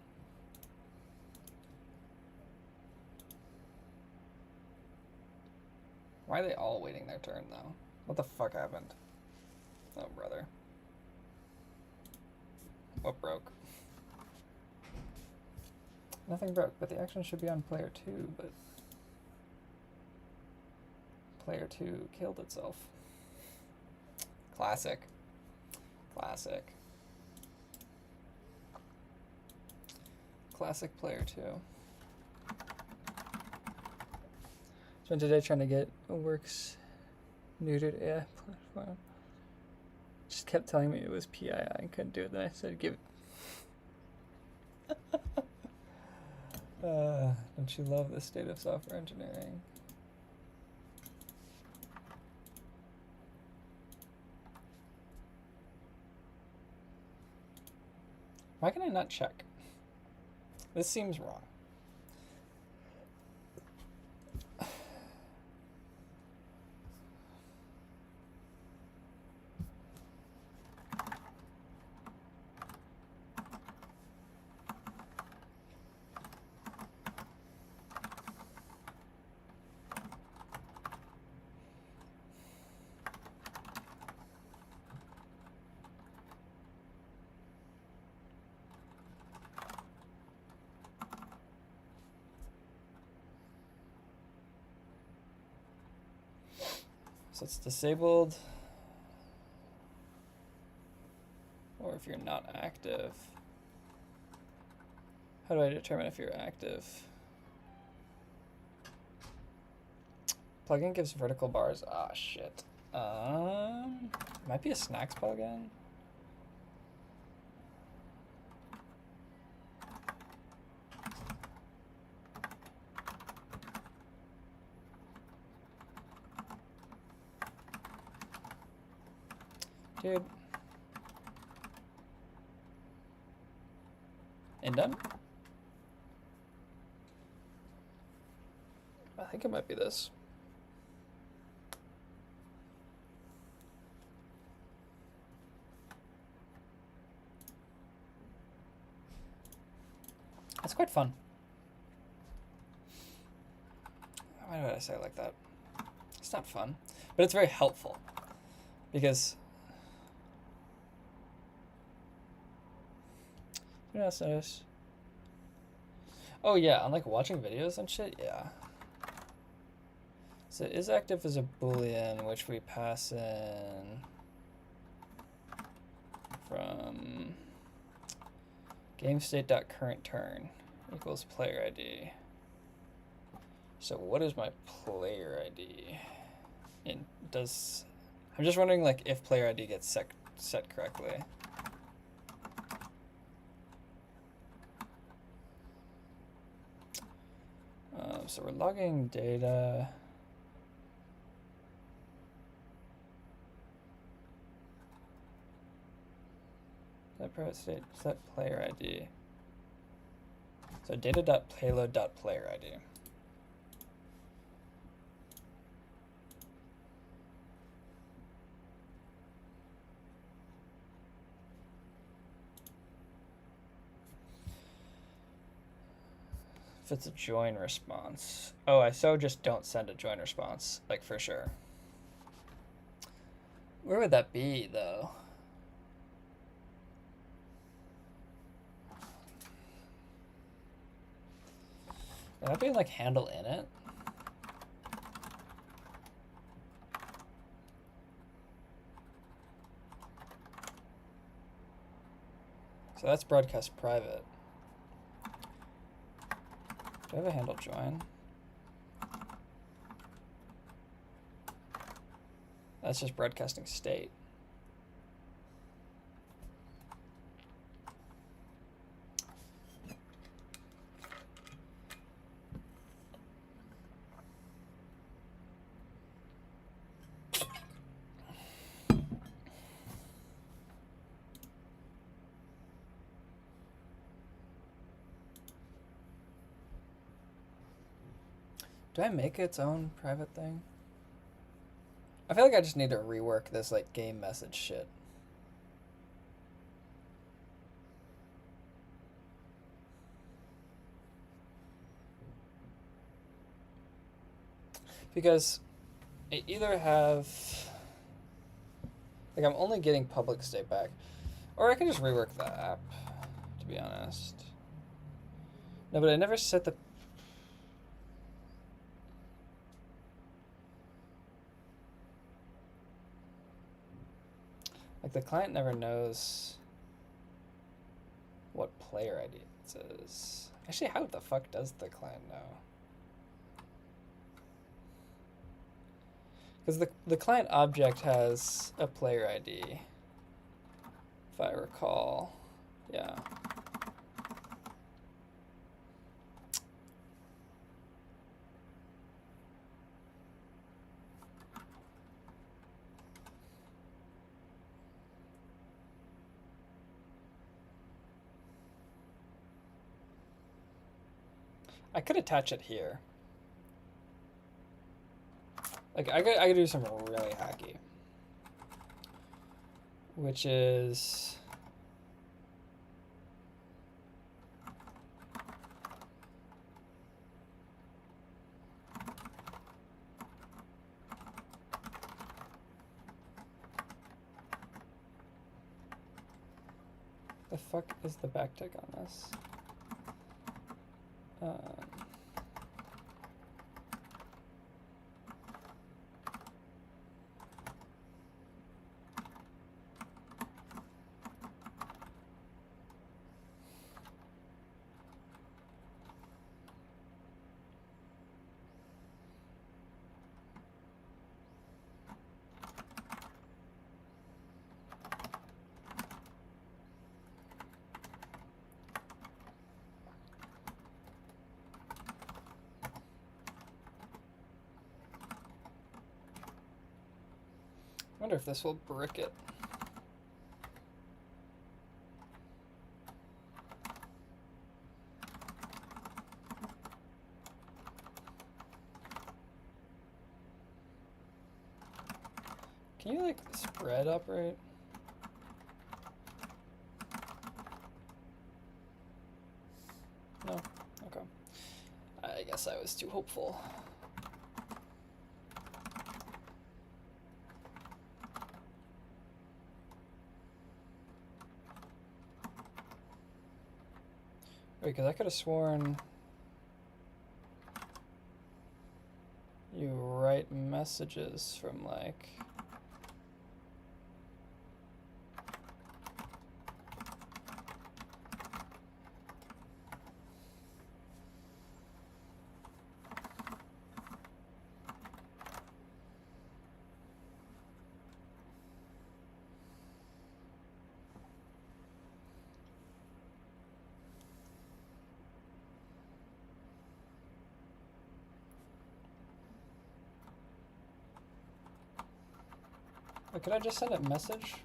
[SPEAKER 1] Why are they all waiting their turn, though? What the fuck happened? Oh, brother. What broke? Nothing broke, but the action should be on player 2, but player 2 killed itself. Classic. Classic. Classic player 2. Spent today trying to get a works neutered AI platform. Just kept telling me it was PII and couldn't do it. Then I said, give it. Don't you love the state of software engineering? Why can I not check? This seems wrong. So it's disabled, or if you're not active. How do I determine if you're active? Plugin gives vertical bars. Ah, shit. Might be a snacks plugin. Dude. And done? I think it might be this. That's quite fun. Why did I say it like that? It's not fun, but it's very helpful because you know, notice. Oh yeah, on like watching videos and shit, yeah. So is active as a boolean, which we pass in from GameState.currentTurn equals player ID. So what is my player ID? I'm just wondering like if player ID gets set correctly. So we're logging data. Set private state, set player ID. So data.payload.player ID. If it's a join response. Oh, so just don't send a join response, like for sure. Where would that be though? Would that be like handle init? So that's broadcast private. Do I have a handle join? That's just broadcasting state. Do I make its own private thing? I feel like I just need to rework this like game message shit. Because I either have, like, I'm only getting public state back, or I can just rework the app, to be honest. No, but I never set the, like, the client never knows what player ID it says. Actually, how the fuck does the client know? Because the client object has a player ID, if I recall. Yeah. I could attach it here. Like, I could do something really hacky, which is, the fuck is the backtick on this? I wonder if this will brick it. Can you like spread up right? No? Okay. I guess I was too hopeful. Wait, because I could have sworn you write messages from like... Wait, could I just send a message?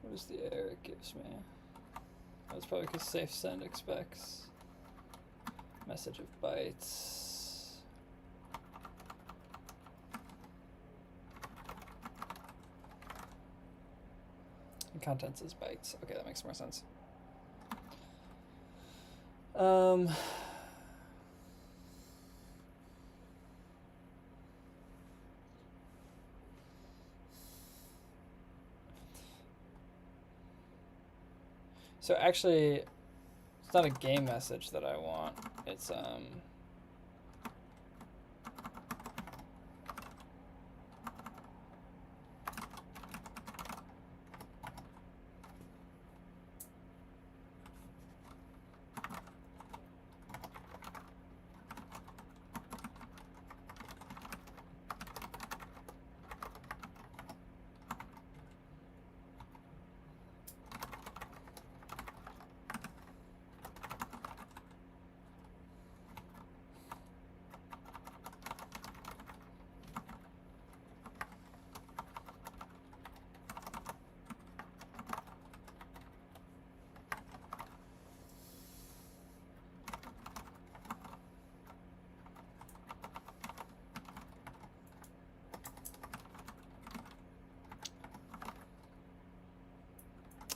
[SPEAKER 1] What is the error it gives me? That's probably because safe send expects message of bytes. And contents is bytes. Okay, that makes more sense. So actually, it's not a game message that I want. It's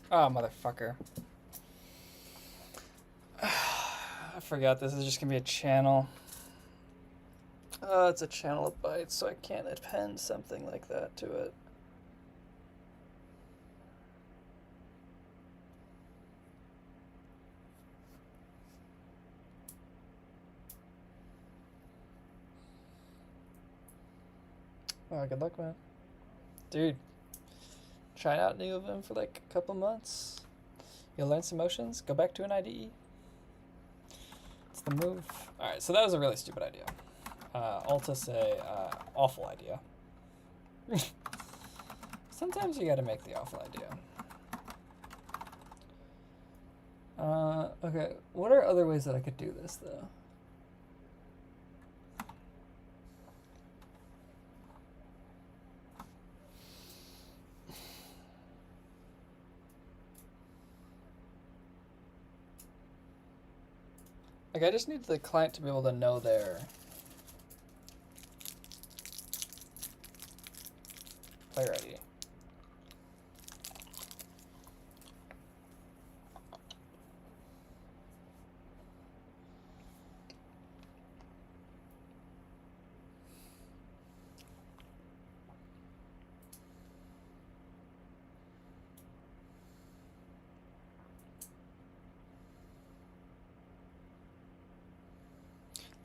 [SPEAKER 1] Oh, motherfucker. I forgot this is just gonna be a channel. It's a channel of bytes, so I can't append something like that to it. Oh, good luck, man. Dude, try out new of them for like a couple months. You'll learn some motions, go back to an IDE. It's the move. Alright, so that was a really stupid idea. Alta say, awful idea. Sometimes you gotta make the awful idea. Okay, what are other ways that I could do this, though? Like, I just need the client to be able to know their player ID.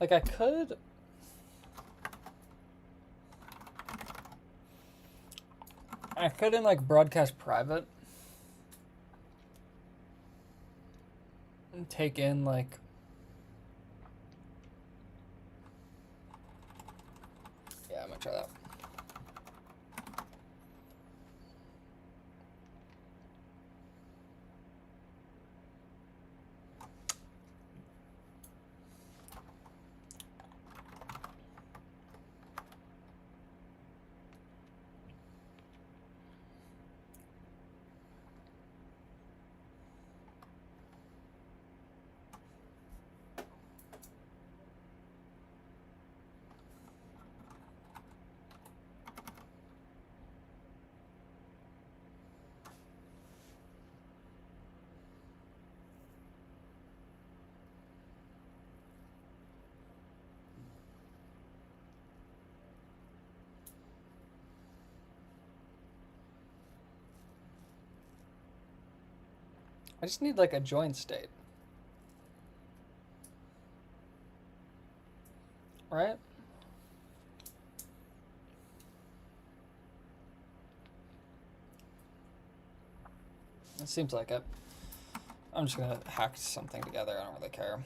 [SPEAKER 1] Like, I could in like broadcast private and take in like I'm gonna try that. I just need like a join state. Right? It seems like it. I'm just gonna hack something together, I don't really care.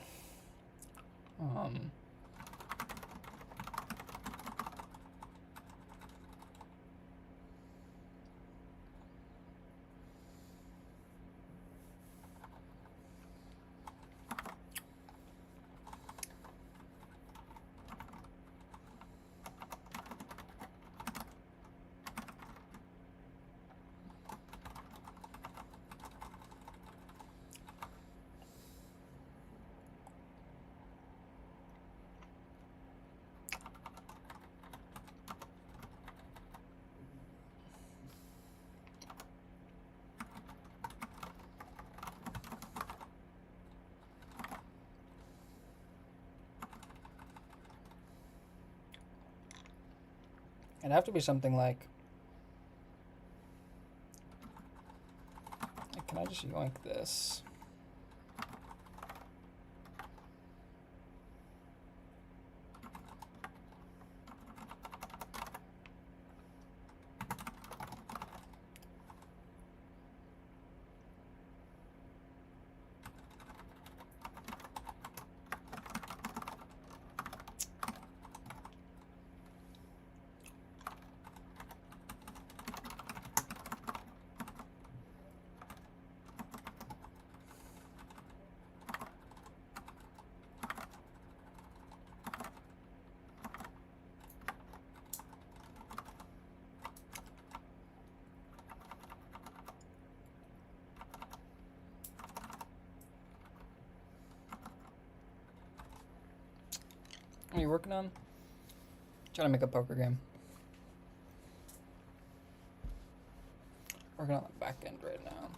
[SPEAKER 1] It'd have to be something like, can I just yoink this? What are you working on? Trying to make a poker game. Working on the back end right now.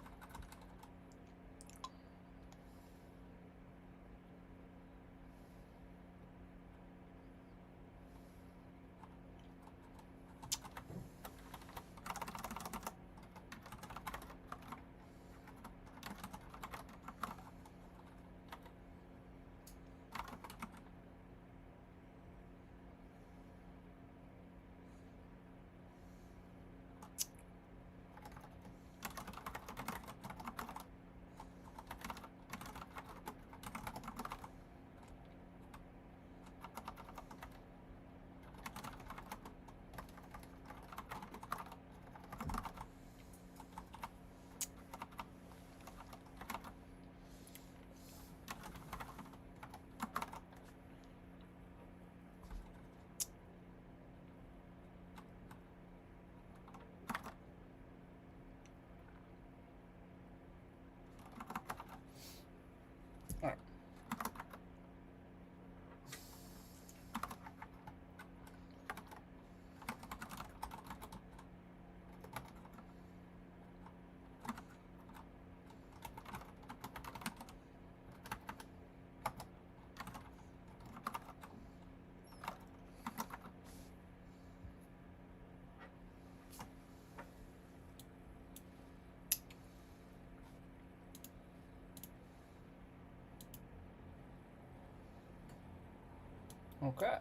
[SPEAKER 1] Okay.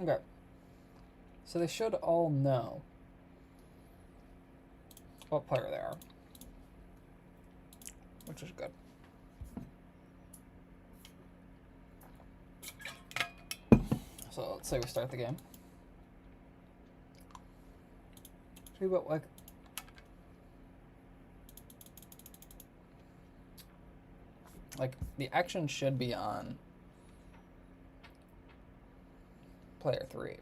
[SPEAKER 1] Okay. So they should all know what player they are, which is good. So let's say we start the game. See what like the action should be on player 3.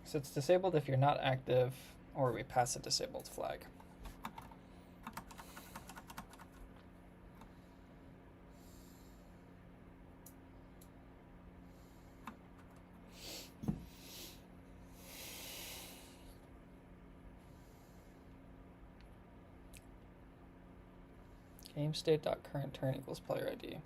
[SPEAKER 1] So it's disabled if you're not active, or we pass a disabled flag. Game state.current turn equals player ID.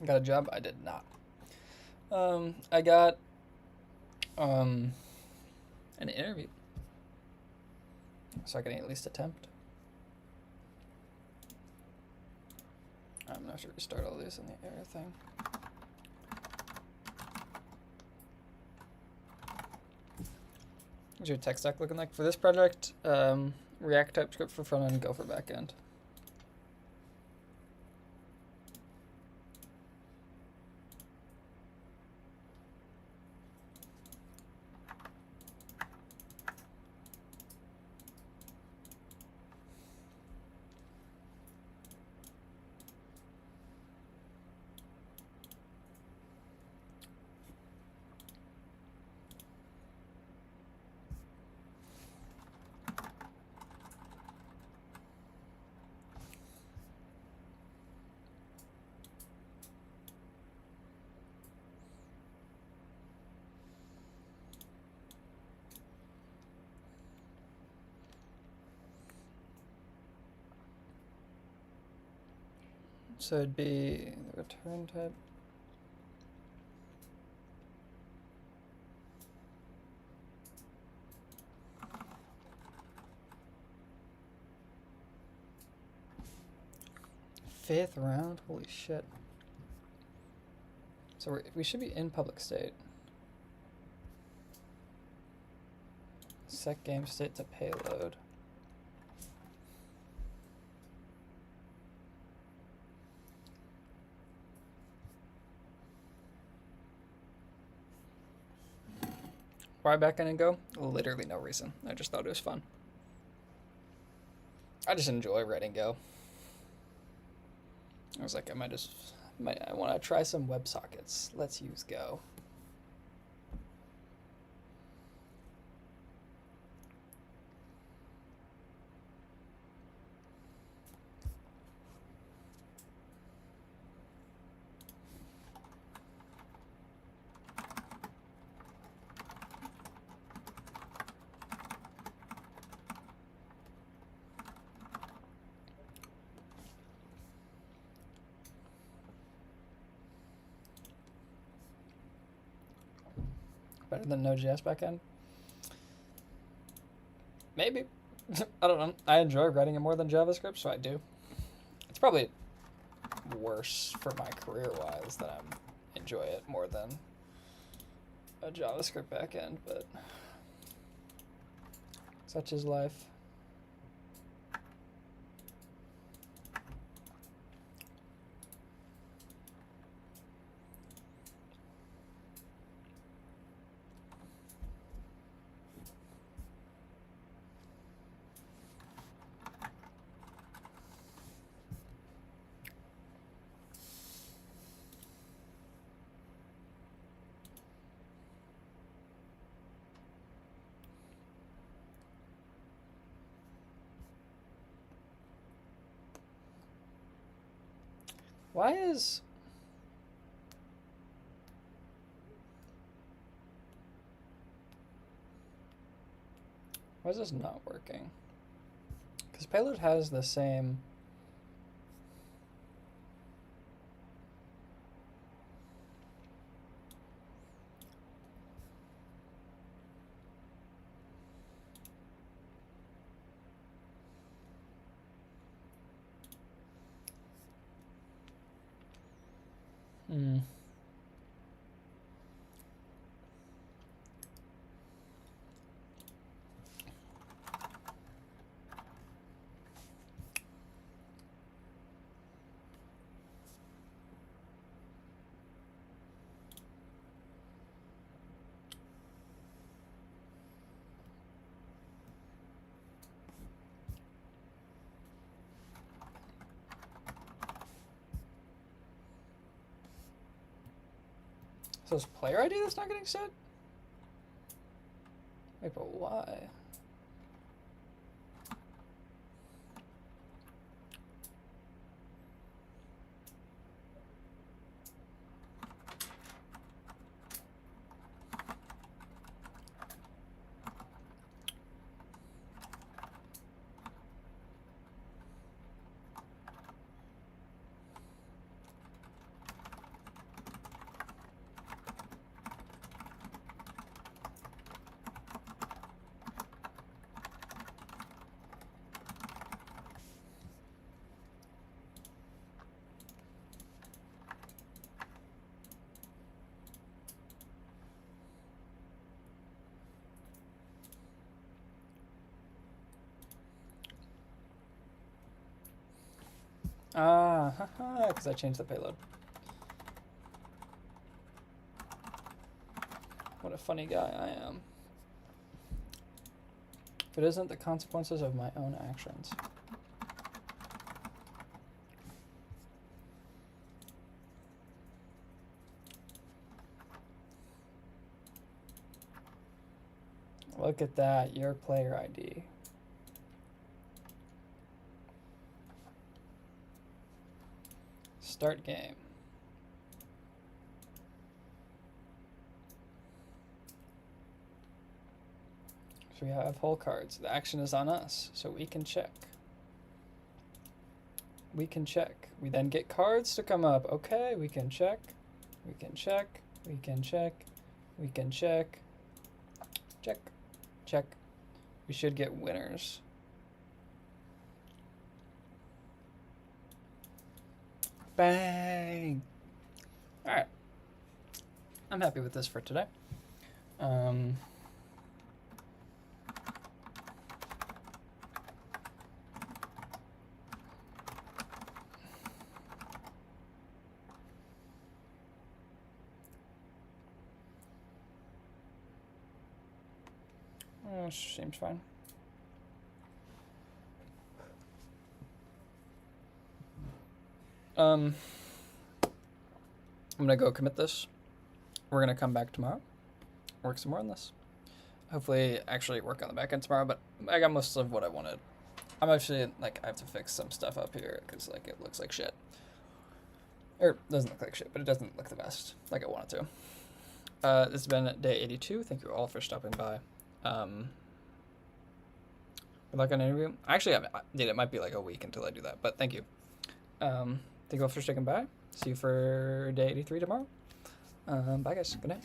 [SPEAKER 1] Got a job? I did not. I got an interview, so I can at least attempt. I'm not sure we start all these in the error thing. What's your tech stack looking like for this project? React, TypeScript for front end, Go for back end. So it'd be the return type. Fifth round? Holy shit. So we should be in public state. Set game state to payload. Why backend and Go? Literally no reason. I just thought it was fun. I just enjoy writing Go. I was like, I want to try some WebSockets. Let's use Go. Better than Node.js backend? Maybe. I don't know. I enjoy writing it more than JavaScript, so I do. It's probably worse for my career-wise that I enjoy it more than a JavaScript backend, but such is life. Why is this not working? Because payload has the same. So it's player ID that's not getting set? Wait, but why? Because I changed the payload. What a funny guy I am. If it isn't the consequences of my own actions. Look at that, your player ID. Start game. So we have whole cards. The action is on us, so we can check. We can check. We then get cards to come up. Okay, we can check. We can check. We can check. We can check. Check. Check. We should get winners. Bang! Alright. I'm happy with this for today. Oh, seems fine. I'm gonna go commit this. We're gonna come back tomorrow, work some more on this. Hopefully actually work on the backend tomorrow, but I got most of what I wanted. I'm actually, like, I have to fix some stuff up here because, like, it looks like shit. Or it doesn't look like shit, but it doesn't look the best like I want it to. This has been day 82. Thank you all for stopping by. Good luck on an interview. Actually, dude, it might be like a week until I do that, but thank you. Thank you all for sticking by. See you for day 83 tomorrow. Bye, guys. Good night.